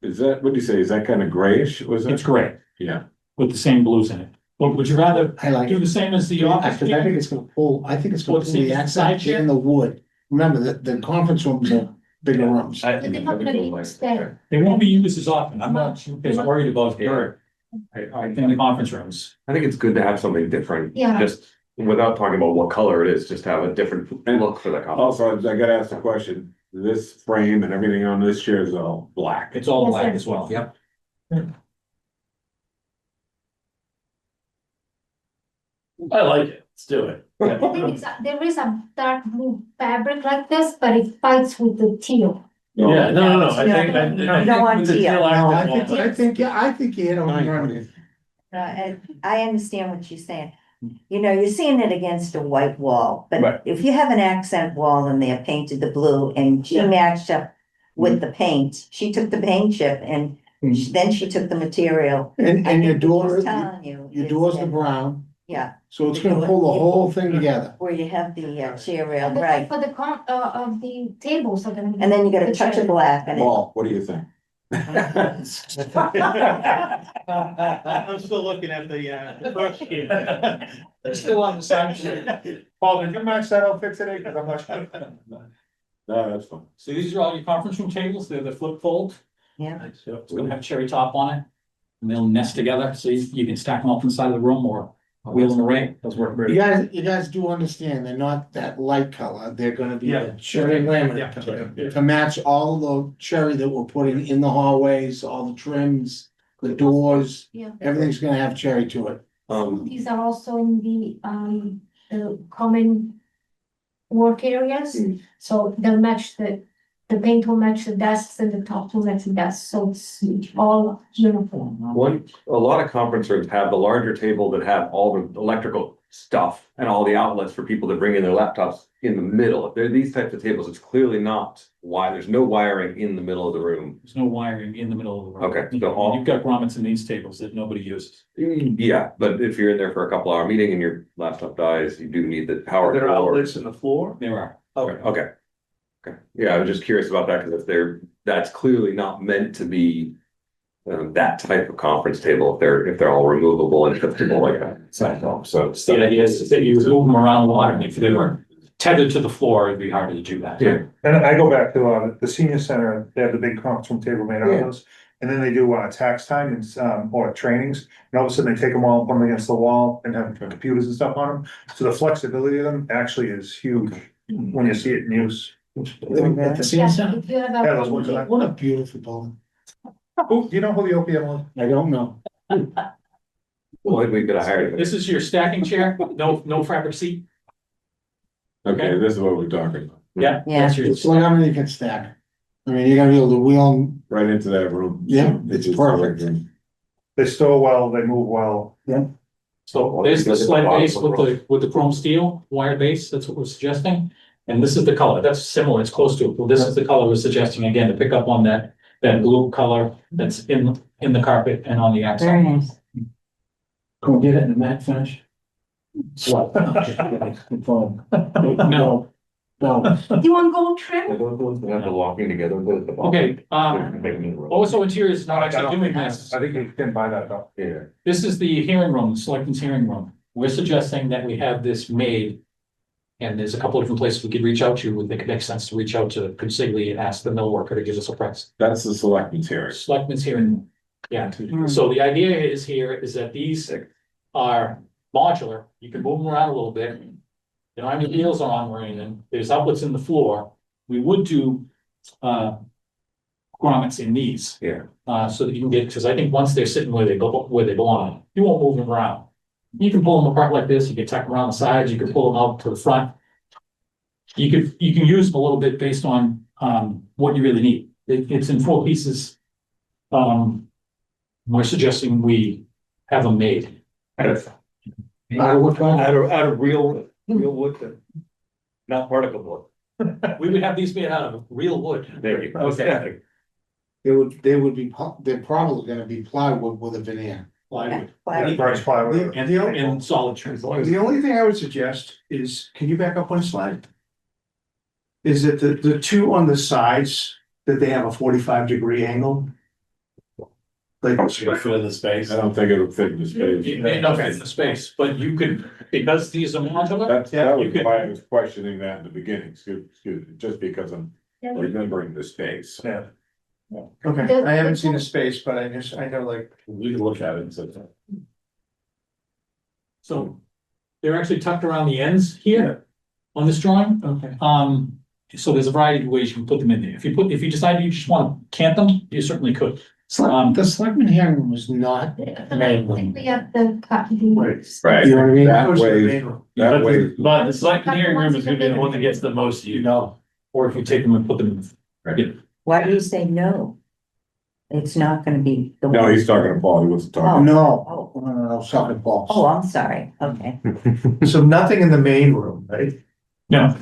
Is that, what do you say, is that kind of grayish, was it? It's gray, Yeah. with the same blues in it. But would you rather I like do it. the same as the office? Because I think it's gonna pull, I think it's gonna What's pull the the side accent chair? in the wood. Remember, the conference rooms are bigger rooms. But they're not gonna be there. They won't be used as often, I'm not as worried about dirt. I think the conference rooms. I think it's good to have something different. Yeah. Just without talking about what color it is, just have a different look for the color. Also, I gotta ask the question, this frame and everything on this chair is all black. It's all Yes, black yes. as well, yep. I like it, let's do it. The thing is, there is a dark blue fabric like this, but it fights with the teal. Yeah, no, I think. You don't want with the teal. teal No, accent, I think you hit on one. And I understand what you're saying. You know, you're seeing it against a white wall, Right. but if you have an accent wall and they're painted the blue and she matched up with the paint, she took the paint chip and then she took the material. And I your think door, she's telling you your is door's that- the brown, Yeah, so it's gonna pull the whole thing together. where you have the chair rail, But right, for the of the tables are gonna be. and then you get a touch of black in it. Paul, what do you think? I'm still looking at the first game. Still on the side. Paul, did you match that outfit today? Cause I'm not sure. No, that's fine. So these are all your conference room tables, they're the flip fold, Yeah, it's gonna have cherry top on it. And they'll nest together, so you can stack them up inside of the room or wheel them array. Those work You very. guys do understand, they're not that light color, they're gonna be Yeah. a cherry laminate color. Yeah. To match all the cherry that we're putting in the hallways, all the trims, the doors, Yeah. everything's gonna have cherry to it. These are also in the common work areas, so they'll match the paint will match the desks and the top will match the desks, so it's all uniform. A lot of conference rooms have the larger table that have all the electrical stuff and all the outlets for people to bring in their laptops in the middle. If they're these types of tables, it's clearly not why, there's no wiring in the middle of the room. There's no wiring in the middle of the room. Okay, so all- You've got grommets in these tables that nobody uses. Yeah, but if you're in there for a couple hour meeting and your laptop dies, you do need the power. There are cord. outlets in the floor? There are. Okay. Okay, yeah, I was just curious about that, because if that's clearly not meant to be. That type of conference table, if they're all removable and shiftable like that. So. The idea is that you move them around a lot, and if they were tethered to the floor, it'd be harder to do that. Yeah. And I go back to the senior center, they have the big conference room table made out of those. And then they do tax time and or trainings, and all of a sudden they take them all, and put them against the wall and have computers and stuff on them. So the flexibility of them actually is huge when you see it in use. At the senior Yeah, center, if you have Yeah, those ones a. are- what a beautiful building, Who, do you know who the OPM was? I don't know. Well, we could have hired. This is your stacking chair, no fabric seat. Okay, this is what we're talking about, Yeah. Yeah. That's your, It's like how many you can stack. I mean, you're gonna be able to wheel them, right into that room. yeah, it's perfect. They store well, they move well. so there's the sled base with the chrome steel wire base, that's what we're suggesting. And this is the color, that's similar, it's close to it, well, this is the color we're suggesting, again, to pick up on that blue color that's in the carpet and on the very accent. nice. Go get it and Matt finish. What? Phone. No. No. Do you want gold trim? Have the locking together. Okay, also interior is not actually doing this. I think you can buy that though. Yeah. This is the hearing room, the selectmen's hearing room. We're suggesting that we have this made. And there's a couple of different places we could reach out to. We think it makes sense to reach out to Consigli and ask the mill worker to give us a price. That's the selectmen's hearing. Selectmen's hearing, yeah. So the idea is here is that these are modular. You can move them around a little bit. They don't have any wheels on or anything. There's outlets in the floor. We would do grommets in these. Yeah. So that you can get, because I think once they're sitting where they belong, you won't move them around. You can pull them apart like this, you can tuck them around the sides, you can pull them out to the front. You can use them a little bit based on, what you really need. It's in 4 pieces. We're suggesting we have them made. Out of real wood, not particle board. We would have these made out of real wood. There you go. Okay. They're probably gonna be plywood with a veneer. Plywood. Price plywood. And solid trim. The only thing I would suggest is, can you back up one slide? Is that the two on the sides, that they have a 45-degree angle? Like, Fit in the space. I don't think it would fit in the space. It may not fit in the space, but you could, because these are modular, That was you could- why I was questioning that in the beginning, excuse me, just because I'm remembering the space. Yeah. okay, I haven't seen a space, but I know like, We can look at it and say. so they're actually tucked around the ends here on this drawing. okay. So there's a variety of ways you can put them in there. If you decide you just want to cant them, you certainly could. The selectman hearing room was not I made. think we have to cut these. Right. You know what I mean? That Goes to the way, main room. that way, But the select hearing room is gonna be the one that gets the most use. No, or if you take them and put them in. Why do you say no? It's not gonna be. the no, one- he's talking to Paul, he wasn't talking. Oh. No, no, sorry, boss. Oh, I'm sorry, okay. So nothing in the main room, right? No.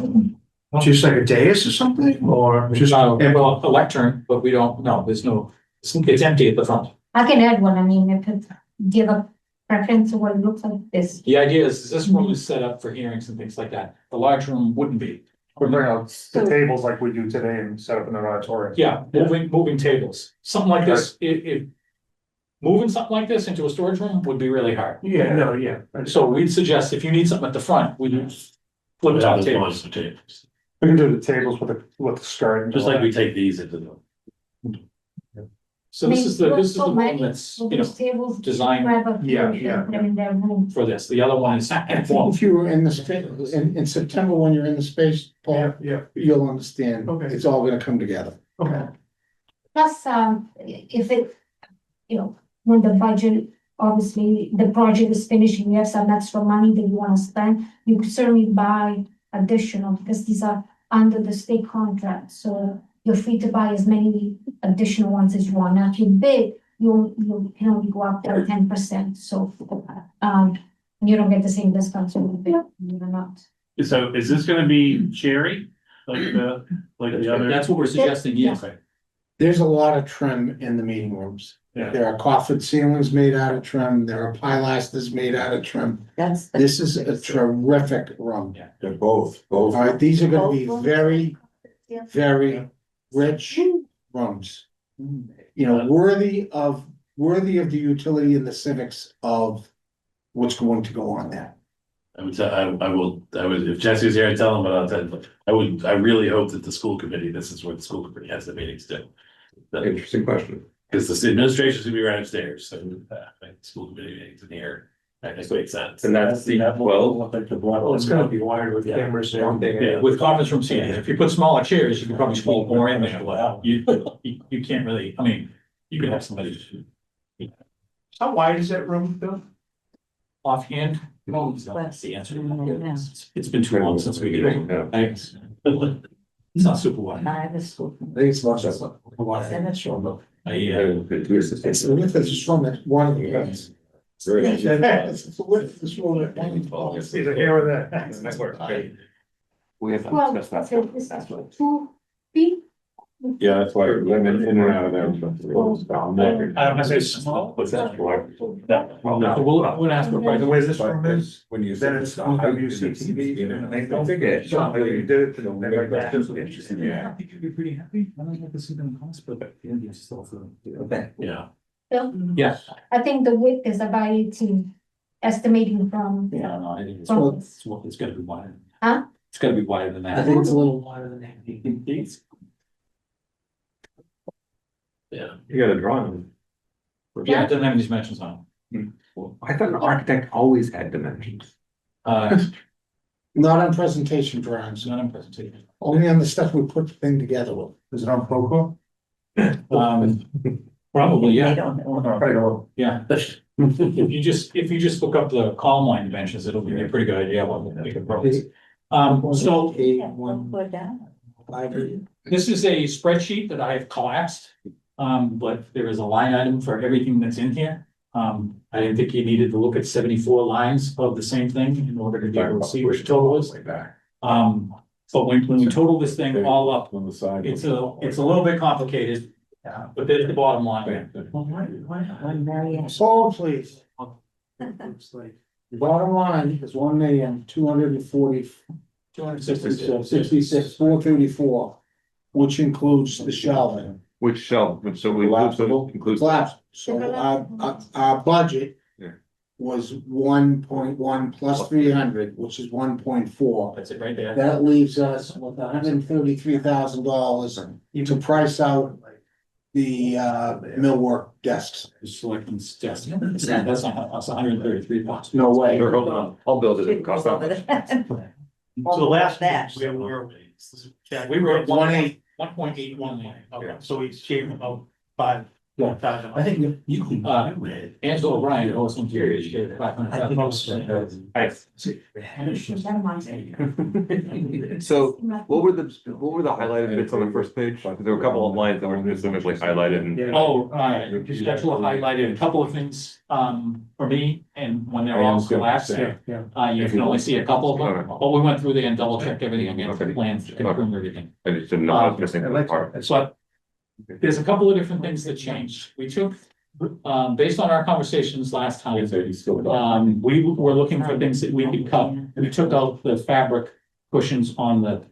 Just like a dais or something, or just? Well, a lectern, but we don't, no, there's no, it's empty at the front. I can add one, I mean, if it give a preference of what it looks like this. The idea is this room is set up for hearings and things like that. The large room wouldn't be. We bring out the tables like we do today and set up in an auditorium. Yeah, moving tables, something like this, if moving something like this into a storage room would be really hard. Yeah, no, yeah. So we'd suggest if you need something at the front, we use flip top tables. We can do the tables with the skirt. and Just all like we that. take these into the. So this is the room that's, you know, Those tables. designed grab a few Yeah, and yeah. put them in their room. for this. The other one is I think if you were in the space, in September, when you're in the space, Yeah, Paul, yeah, you'll understand. Okay. It's all gonna come together. okay. Plus, if it, you know, when the budget, obviously, the project is finished, and you have some extra money that you wanna spend, you could certainly buy additional, because these are under the state contract, so you're free to buy as many additional ones as you want. Now, if you bid, you can only go up to 10%, so, you don't get the same discounts when you bid, you're not. So is this gonna be cherry? Like the other? That's what we're suggesting, yes. There's a lot of trim in the meeting rooms. Yeah. There are coffered ceilings made out of trim, there are pilasters made out of trim. That's. the- This is a terrific room. They're both. All right, these are gonna be very, Yeah. very rich rooms. You know, worthy of the utility and the civics of what's going to go on there. I would say, I would, if Jesse was here, I'd tell him, but I'll tell him, I really hope that the school committee, this is where the school committee has the meetings too. Interesting question. Because the administration's gonna be right upstairs, so, like, school committee meetings in here, that just makes sense. And that's the 12. Well, it's gonna be wired with cameras and everything. Yeah, with conference room seating, if you put smaller chairs, you can probably squeeze more in there. You can't really, I mean, you could have somebody How wide is that room, Bill? offhand. That's the answer. It's been too long since we get it. Yeah. Thanks. It's not super wide. I have a school. I think it's much. Cemetery. It's the width of this room, that's one of the guys. It's the width of this room. It's either here or there. We have to Well, discuss so that. this is 2 feet Yeah, that's why I've been in and out of there. I don't know, say small. What's that for? No, we'll ask for a price. The way this room But is, when you. then it's WCTV, and they don't think it. You did it to them, they're like, that's just interesting. Yeah. I think you'd be pretty happy. I don't know if this is gonna cost, but at the end, it's still. Okay. Yeah. Bill, Yeah. I think the width is about 18, estimating from, Yeah, no, I think Well- it's gonna be wider. Huh? It's gotta be wider than that. I think it's a little wider than that. Yeah. You got a drawing. Yeah, it doesn't have any dimensions on I thought an architect always had dimensions. it. Not on presentation drawings, Not in presentation. only on the stuff we put the thing together with. Is it on Procore? Probably, They yeah, don't know. Probably don't. yeah. If you just look up the column line dimensions, it'll give you a pretty good idea of what we could probably. So Yeah, one foot down. this is a spreadsheet that I have collapsed. But there is a line item for everything that's in here. I didn't think you needed to look at 74 lines of the same thing in order to be able to see what the total is. Way back. But when we total this thing all up, On the side. it's a little bit complicated. But there's the bottom line. Hold please. Bottom line is 1,240,000 66 434, which includes the shelving. Which shelf, so we Collapsible. includes. Collapse. So our budget Yeah. was 1.1 plus 300, which is 1.4. That's it right there. That leaves us with $133,000 to price out the millwork desks. The selectmen's desk. That's 133,000. No way. Sure, hold on, I'll build it, it costs that much. So the last. That. Where were we? We were at 1.8. 1.81 million. Okay, so we shaved about 5,000. I think you. Angela Ryan, also interior, she gave $500,000. So what were the highlighted bits on the first page? There were a couple of lines that were specifically highlighted and. Oh, Angela highlighted a couple of things, for me, and when they're all collapsed, you can only see a couple of them. But we went through there and double checked everything against the plans to confirm everything. I just didn't know I was missing that part. So there's a couple of different things that changed. We took, based on our conversations last time, we were looking for things that we could cut. We took out the fabric cushions on the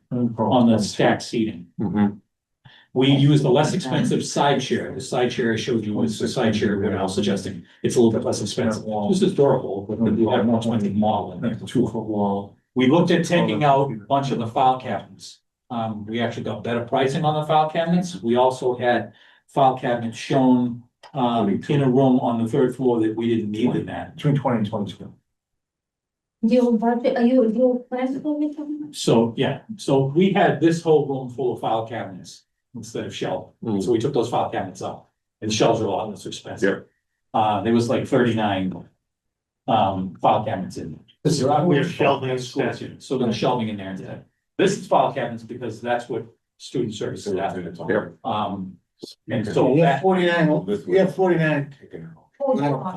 stacked seating. Mhm. We used a less expensive side chair. The side chair I showed you was the side chair we're now suggesting. It's a little bit less expensive. This is durable, but we have a more expensive model in there. 2-foot wall. We looked at taking out a bunch of the file cabinets. We actually got better pricing on the file cabinets. We also had file cabinets shown in a room on the third floor that we didn't need in that. Between 20 and 22. your budget, your plans for it? So, yeah, so we had this whole room full of file cabinets instead of shelf. Mm. So we took those file cabinets out, and shelves are a lot less expensive. There was like 39 file cabinets in. We have shelving in school, so there's shelving in there instead. This is file cabinets because that's what student services have. And so We have that, 49, we have 49 Oh,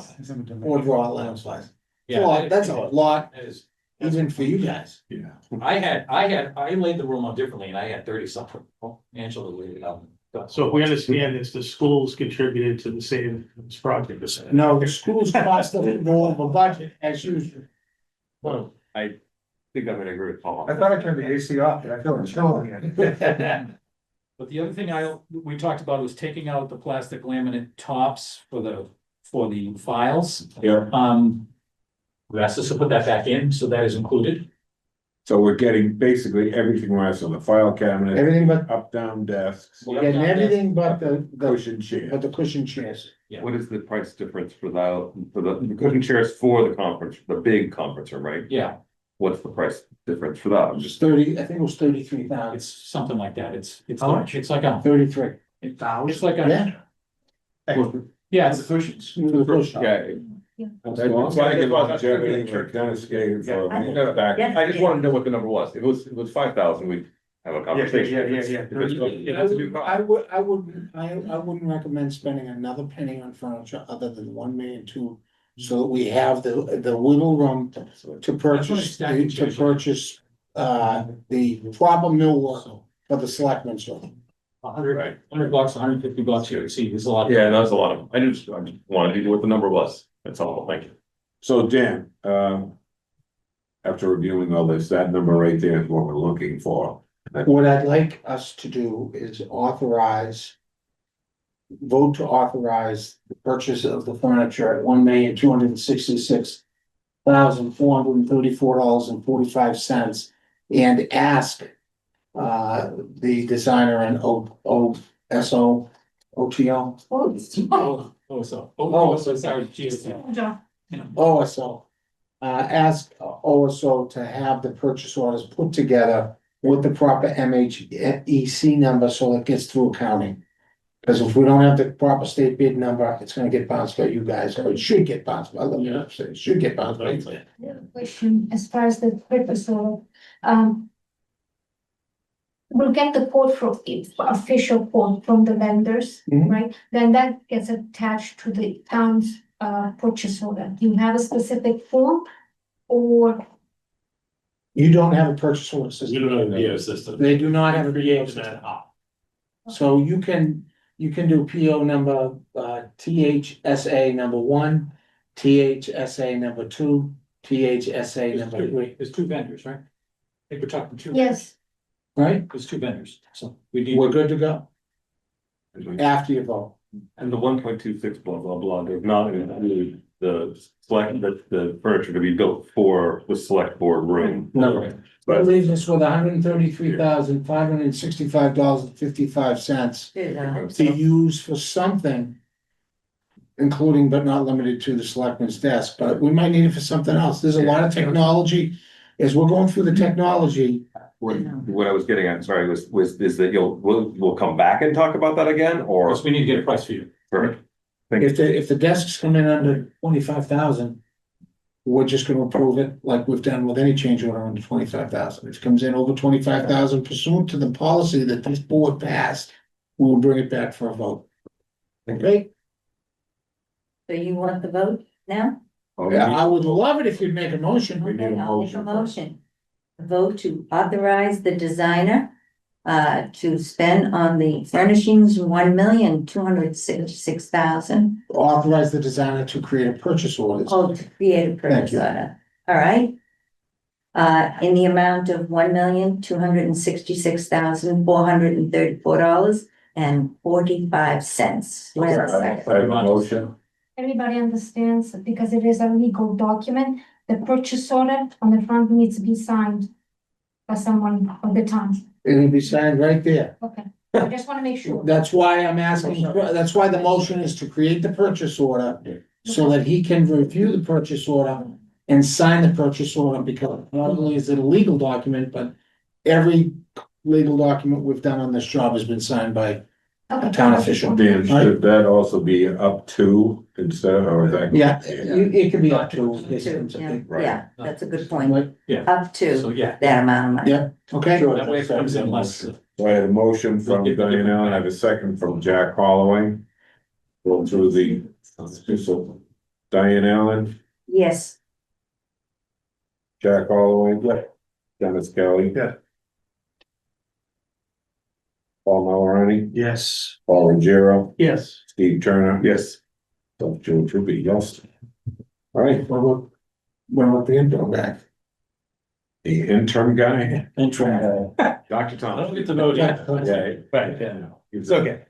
four draw lamps left. yeah. That's a lot, that is- even for you guys. Yeah. I laid the room out differently and I had 30 something. Angela laid it out. So if we understand this, the schools contributed to the savings project. No, the schools cost a little more of a budget as usual. Well, I think I'm gonna agree with Paul. I thought I turned the AC off, and I feel it chilling again. But the other thing we talked about was taking out the plastic laminate tops for the files. Yeah, We asked us to put that back in, so that is included. so we're getting basically everything right, so the file cabinet, Everything but, up, down desks, we're getting everything but the cushion chair. but the cushion chairs. What is the price difference for the cushion chairs for the conference, the big conference room, right? Yeah, What's the price difference for that? Just 30, I think it was 33,000. it's something like that. It's How much? it's like a, 33. it's like a, Yeah. yeah, it's cushions. The cushion. Yeah. That's why I give longevity for tennis game for back. I just wanted to know what the number was. If it was 5,000, we'd have a conversation. yeah. If it's a new cost. I wouldn't recommend spending another penny on furniture other than 1 million, 2, so that we have the wiggle room to purchase, the proper millwork for the selectmen's room. $100, $150 here, see, there's a lot. Yeah, that's a lot of, I just wanted to know what the number was, that's all, thank you. So Dan, after reviewing all this, that number right there is what we're looking for. What I'd like us to do is vote to authorize the purchase of the furniture at $1,266,434.45 and ask the designer and OTO. So sorry, geez. OSO. Ask OSO to have the purchase orders put together with the proper MHEC number so it gets through accounting. Because if we don't have the proper state bid number, it's gonna get bounced by you guys, or it should get bounced by, let me not say, it should get bounced by you. Question as far as the purpose of, we'll get the quote from, official quote from the vendors, Mhm. right? Then that gets attached to the town's purchase order. Do you have a specific form? Or, You don't have a purchase order You system. don't have a PO system. They do not have a PO Create system. that up. So you can do PO number, THSA number 1, THSA number 2, THSA number 3, There's two vendors, right? I think we're talking two. yes, right? There's two vendors, so we need. We're good to go after you vote. And the 1.26 blah, blah, blah, does not include the select, the furniture to be built for the select board room. No. That But leaves us with $133,565.55 to use for something. Including but not limited to the selectman's desk, but we might need it for something else. There's a lot of technology. As we're going through the technology, what I was getting at, sorry, was is that we'll come back and talk about that again, or? Plus, we need to get a price for you. Perfect. if the desks come in under 25,000. We're just gonna approve it like we've done with any change order under 25,000. If it comes in over 25,000 pursuant to the policy that this board passed, we will bring it back for a vote. Okay? So you want the vote now? Yeah, I would love it if you'd make a motion. We need a Okay, I'll make a motion first. motion. Vote to authorize the designer to spend on the furnishings $1,266,000. Authorize the designer to create a purchase order. Oh, to create a purchase you. order, all right? In the amount of $1,266,434.45. I have a motion. everybody understands, because it is a legal document, the purchase order on the front needs to be signed by someone of the town. It'll be signed right there. Okay, I just wanna make sure. That's why I'm asking, that's why the motion is to create the purchase order. So that he can review the purchase order and sign the purchase order, because not only is it a legal document, but every legal document we've done on this job has been signed by a town official. Dan, should that also be up to instead, or is that? Yeah, it could be up to. Yeah, that's a good point, Right, up So, to yeah, that amount of money. yeah, okay. that way it comes in less. So I had a motion from Diane Allen, I have a second from Jack Holloway. Go through the, so Diane Allen, Yes, Jack Holloway. Dennis Kelly. Yeah. Paul Malorani, Yes. Paul Ruggiero, Yes. Steve Turner. Yes. So Joe Truppi, yes. All right, When will the intro back? the interim guy. Intro. Dr. I Tom. don't get to know yet. Yeah. Right, yeah. It's okay.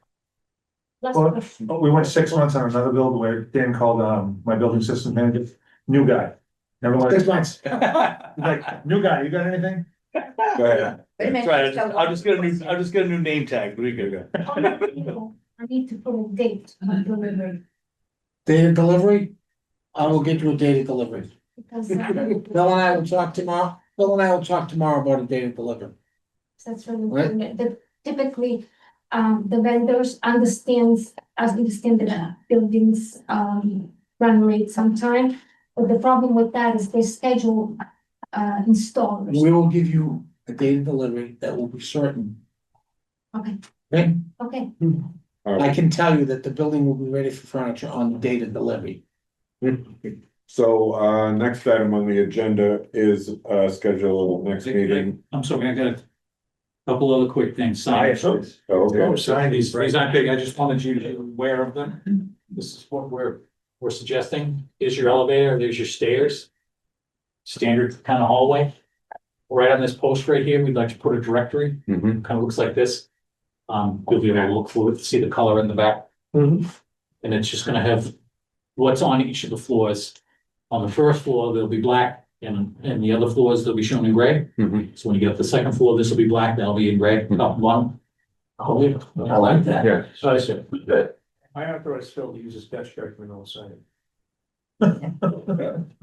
Last Well, question. We went 6 months on another build where Dan called my building system manager, new guy. Never mind. 6 months. Like, new guy, you got anything? Go ahead. Wait a minute, Right, so- I'll just get a new name tag, we good. I need to put a date on delivery, Date of delivery? I will get you a date of delivery. because Bill and I will talk tomorrow, about a date of delivery. that's really Right. important. Typically, the vendors understands, understand the buildings, run late sometime. But the problem with that is they schedule, installers. We will give you a date of delivery that will be certain. Okay, Okay? okay. All I right. can tell you that the building will be ready for furniture on the date of delivery. So, next item on the agenda is, schedule next meeting. I'm sorry, I gotta Couple other quick things, signs. Okay. These aren't big, I just wanted you to be aware of them. This is what we're suggesting. Here's your elevator, there's your stairs. Standard kind of hallway. Right on this post right here, we'd like to put a directory, Mhm. kind of looks like this. You'll be able to look through it, see the color in the back. And it's just gonna have what's on each of the floors. On the first floor, they'll be black, and the other floors, they'll be shown in gray. Mhm. So when you get up the second floor, this will be black, that'll be in gray, up one. Oh, yeah, I like that. Yeah. So I said, I authorize Phil to use his best judgment on the side.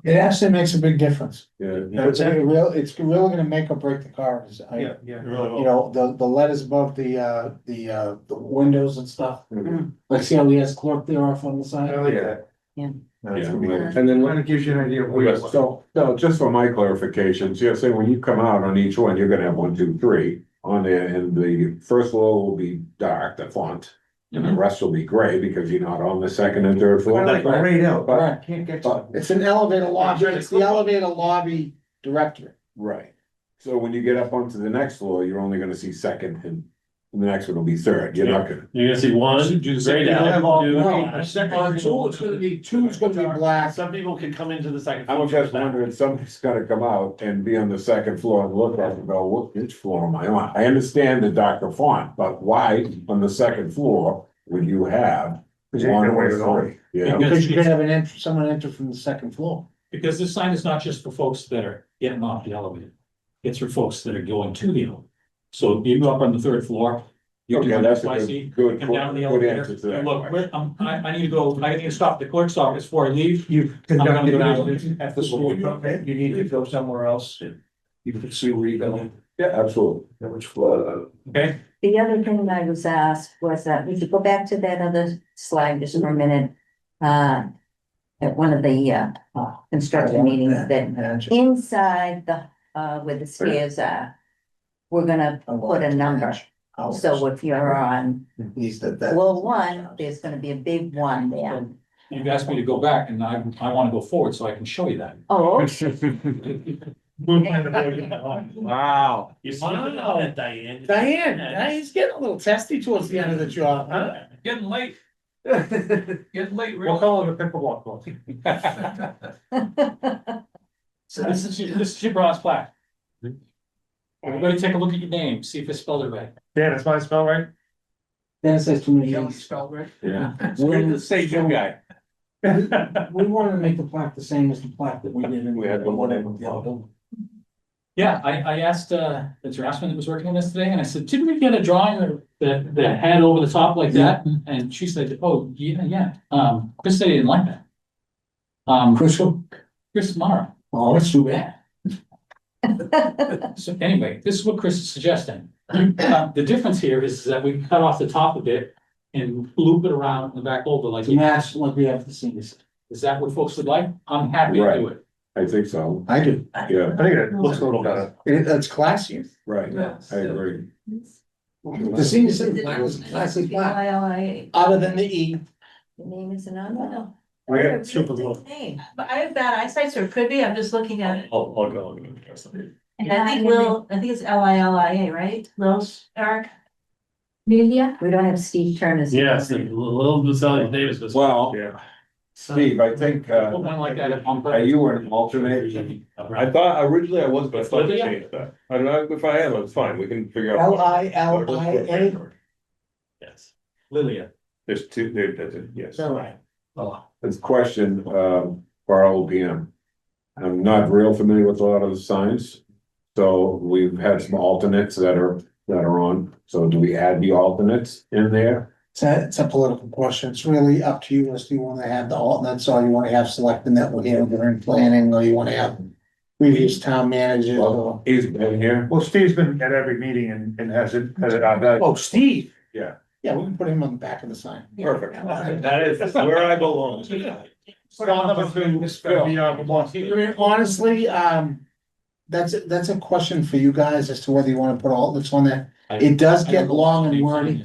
It actually makes a big difference. Yeah. It's really gonna make or break the car. Yeah. You know, the letters above the windows and stuff. Mhm. Like, see how he has clerk there off on the I side? like that. Yeah. And then kind of gives you an idea of where you are. So, no, just for my clarifications, you're saying when you come out on each one, you're gonna have 1, 2, 3 on there, and the first floor will be dark, the font. And the rest will be gray because you're not on the second and third floor. Kind of like grayed out, but Right. can't get But- to. It's an elevator lobby, it's the elevator lobby directory. Right, so when you get up onto the next floor, you're only gonna see second and the next one will be third, you're not gonna. You're gonna see one, Do the straight second. down. Two's gonna be black. Some people can come into the second. I was floor just for that. wondering, somebody's gotta come out and be on the second floor and look at it and go, which floor am I on? I understand the darker font, but why on the second floor would you have? Because you ain't gonna one wait or it all. three? Yeah, Because you could have someone enter from the second floor. Because this sign is not just for folks that are getting off the elevator. It's for folks that are going to the elevator. So you go up on the third floor. You okay, do that's a XYZ, good, come down the good elevator, answer to and that. look, I need to go, I need to stop at the clerk's office before I leave. You've I'm gonna conducted go down business at the school, you need to go somewhere else. You can see where you're going. Yeah, absolutely. Which floor. Okay, The other thing I was asked was that, we should go back to that other slide just for a minute. At one of the construction meetings, that inside the, where the stairs are, we're gonna put a number. So if you're on floor one, there's gonna be a big one there. you've asked me to go back and I wanna go forward so I can show you that. Oh, Wow. You see that, Diane? Diane's getting a little testy towards the end of the job, huh? Getting late. Getting late, We'll call it a pickleball court. So this is your bronze plaque. Everybody take a look at your name, see if it's spelled it right. Dan, is mine spelled right? Then it says too many. spelled right? Yeah. We're the Say young guy. We wanted to make the plaque the same as the plaque that we did in. We had the one in- Yeah, I asked, the draftsman that was working on this today, and I said, didn't we get a drawing that had over the top like that? And she said, oh, yeah, Chris said he didn't like that. Chris Mara. Oh, that's too bad. So anyway, this is what Chris is suggesting. The difference here is that we cut off the top of it and loop it around the back over like. To match what we have to see this. Is that what folks would like? I'm happy to do it. I think so, I do. yeah, I think it looks a little better. It's classier. right, I agree. The senior center plaque was a classic plaque, other than the E. the name isn't on there. We got super Real little. name. But I have bad eyesight, so it could be, I'm just looking at it. I'll go. And I think I think it's Lilia, right? Lils, Eric? Lilia, We don't have Steve Turner's. Yes, the little Buselli Davis was. Well, Yeah. Steve, I think, Put one like that on. are you an alternate? I thought originally I was, but I thought they Lydia? changed that. I don't know, if I am, it's fine, we can figure out. LILIA. Yes. Lilia. There's two, yes. Right. This question, for our OPM. I'm not real familiar with a lot of the signs. So we've had some alternates that are on, so do we add the alternates in there? It's a political question. It's really up to you as to you want to have the alternates, or you want to have selecting that will handle during planning, or you want to have previous town managers or. He's been here, Well, Steve's been at every meeting and has it, Oh, Steve. Yeah. Yeah, we can put him on the back of the sign. perfect. That is where I belong. Honestly, that's a question for you guys as to whether you want to put alternates on there. It does get long and wordy.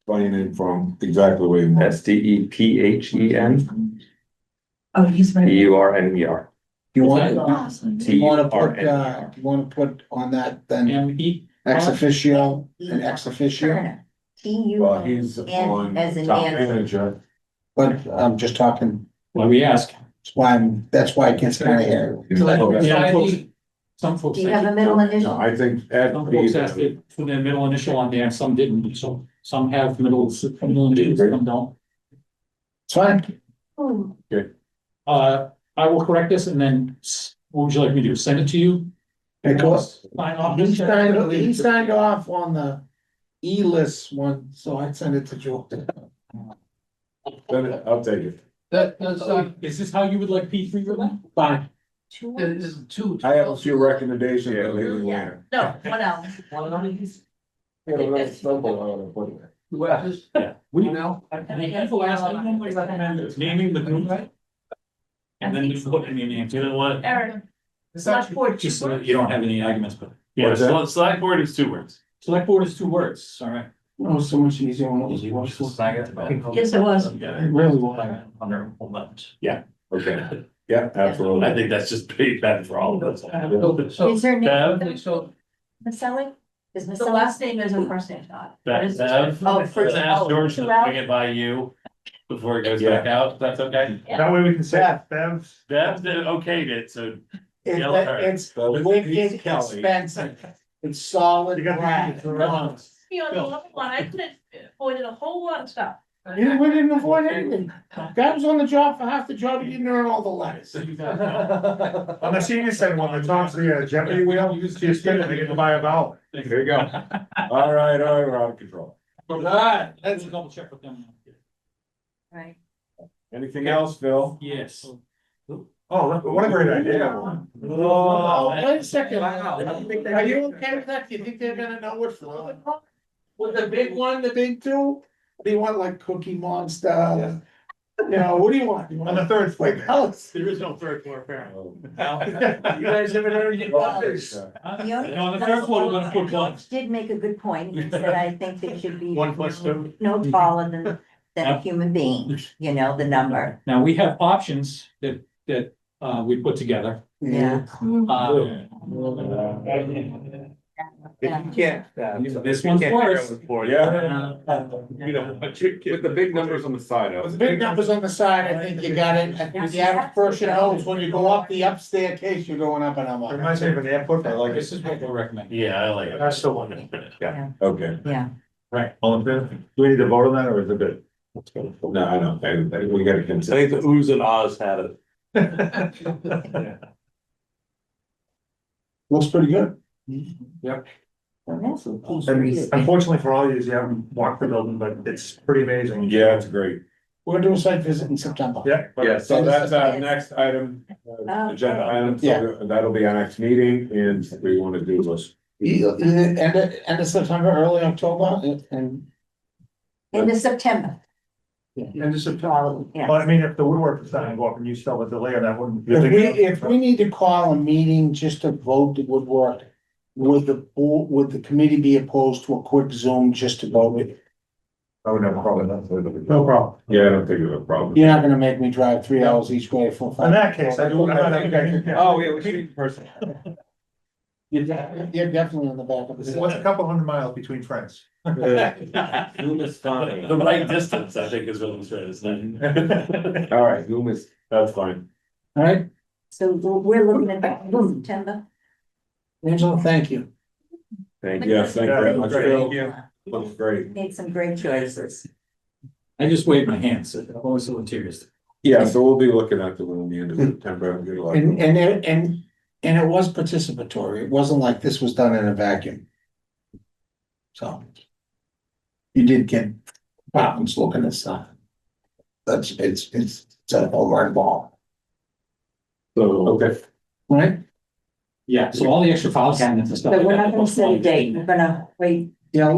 Finding it from exactly where you want. STEPHEN, Oh, he's right. PURNER. You want, Awesome. you wanna put on that then M-E, ex officio and ex officio? Turner, T-U. Well, he's on As in top Nancy. manager. But I'm just talking, why we ask. that's why it gets kind of hairy. Yeah, some folks. Do you have a middle No, initial? I think Ed. Some folks asked it for their middle initial on there, some didn't, so some have middle initials, some don't. It's fine. I will correct this and then, what would you like me to do, send it to you? Because Sign off. he signed off on the E-list one, so I'd send it to Joe. I'll take it. Is this how you would like P3 for that? Fine. Two. I have a few recommendations. but maybe later. No, one out. Yeah. We know. The last item we recommend is naming the group. And then you put in your name, You know what? Eric. Select board. just so that you don't have any arguments, but Yeah, What's that? so select board is 2 words. select board is 2 words, all right. Oh, so much easier when it was Yes, it was. It really was. Under implement. Okay, yeah, absolutely. I think that's just pretty bad for all of us. Is her name? Bev, Maselli? Is The Maselli? last name is her first name, not. Bev, Oh, first- ask George to Ralph? bring it by you before it goes back out, if that's okay? That way we can say Bev's. Bev did okayed it, so Yell at her. It's wicked expensive. It's solid You got the- brand. Me on the other one, I could have avoided a whole lot of stuff. We didn't avoid anything. Guy was on the job for half the job, he didn't earn all the letters. On the senior center one, the top's the Jeopardy wheel, you just spin it, they get to buy a vowel. There you go. All right, we're out of control. Alright, let's double check with them. Right. Anything else, Phil? Yes. Oh, what a great idea. Oh, wait a second. Are you okay with that? Do you think they're gonna know what floor they're on? With the big one, the big two? Do you want like Cookie Monster? You know, what do you want? You On the want third floor. like Alice? there is no 3rd floor apparently. You guys ever heard of The only- On the 3rd floor, we're gonna put one. George did make a good point, he said, I think they should be. 1 plus 2. No taller than a human being, you know, the number, Now, we have options that we put together. yeah. This one's worse. Yeah. You know, with the big numbers on the side of With it. the big numbers on the side, I think you got it. I think the average person knows when you go up the upstairs case, you're going up and up. Reminds me of an airport, I like This it. is what we'll recommend. Yeah, I like it. That's the one. Okay, Yeah, All in favor? Do we need to vote on that or is it good? no, I know, we gotta I consider. think the oohs and ahs had it. Looks pretty good. well, that's a piece And of- unfortunately for all of you, you haven't walked the building, but it's pretty amazing. Yeah, it's great. We're gonna do a site visit in September. Yeah. Yeah, so that's our next item, agenda item, so that'll be our next meeting, and we wanna do this. End of September, early October, and End of September. And just, Well, yeah. well, I mean, if the woodwork is starting to go up and you still have a delay on that wouldn't. if we need to call a meeting just to vote the woodwork, would the committee be opposed to a quick Zoom just to vote it? I would have a problem. No problem. Yeah, I don't think it's a problem. You're not gonna make me drive 3 hours each way for In 5. that case, I do. Oh, yeah, we should be in person. You're definitely on the back of the. What's a couple hundred miles between friends? Zoom is fine. The right distance, I think is what I'm trying to say. All right, Zoom is, that's fine. All right, So we're looking at September. Angela, thank you. Thank you. Yes, thank you very much, Phil. you. Looks great. Made some great choices. I just waved my hands, so I'm always so tears. Yeah, so we'll be looking at the one at the end of September. Good luck. And it was participatory. It wasn't like this was done in a vacuum. So. You did get departments looking at stuff. It's a home run ball, So, okay, right? Yeah, so all the extra file cabinets and stuff. But we're not gonna set a date, we're gonna wait. Let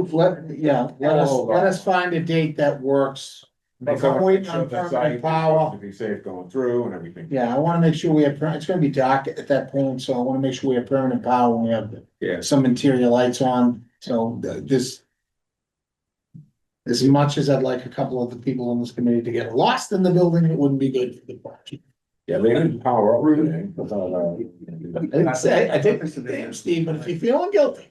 us find a date that works. Because I'm waiting on permanent power. to be safe going through and everything. Yeah, I wanna make sure we have, it's gonna be dark at that point, so I wanna make sure we have permanent power when we have Yeah. some interior lights on, so this. As much as I'd like a couple of the people on this committee to get lost in the building, it wouldn't be good for the project. Yeah, they didn't power up today. I didn't say, I didn't say, damn, Steve, but if you're feeling guilty.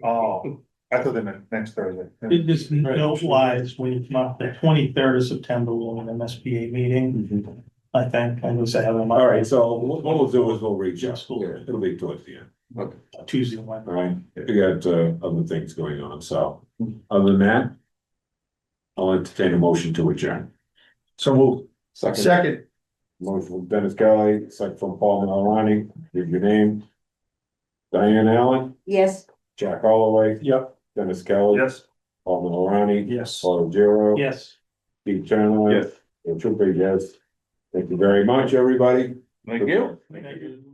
Oh, I thought they meant next Thursday. Just note wise, we, the 23rd of September, we'll have an MSBA meeting, I think, I was having my. All right, so what we'll do is we'll reach out. Yeah, it'll be towards the end. Tuesday, and All Wednesday. right, we got other things going on, so other than that. I'll entertain a motion to adjourn. So we'll, Second, Motion from Dennis Kelly, second from Paul Maloney, give your name. Diane Allen, Yes. Jack Holloway, yep, Dennis Kelly. yes. Paul Maloney. Yes. Paul Giro. Yes. Pete Chandler. Yes. Trooper, yes. Thank you very much, everybody. Thank you. Thank you.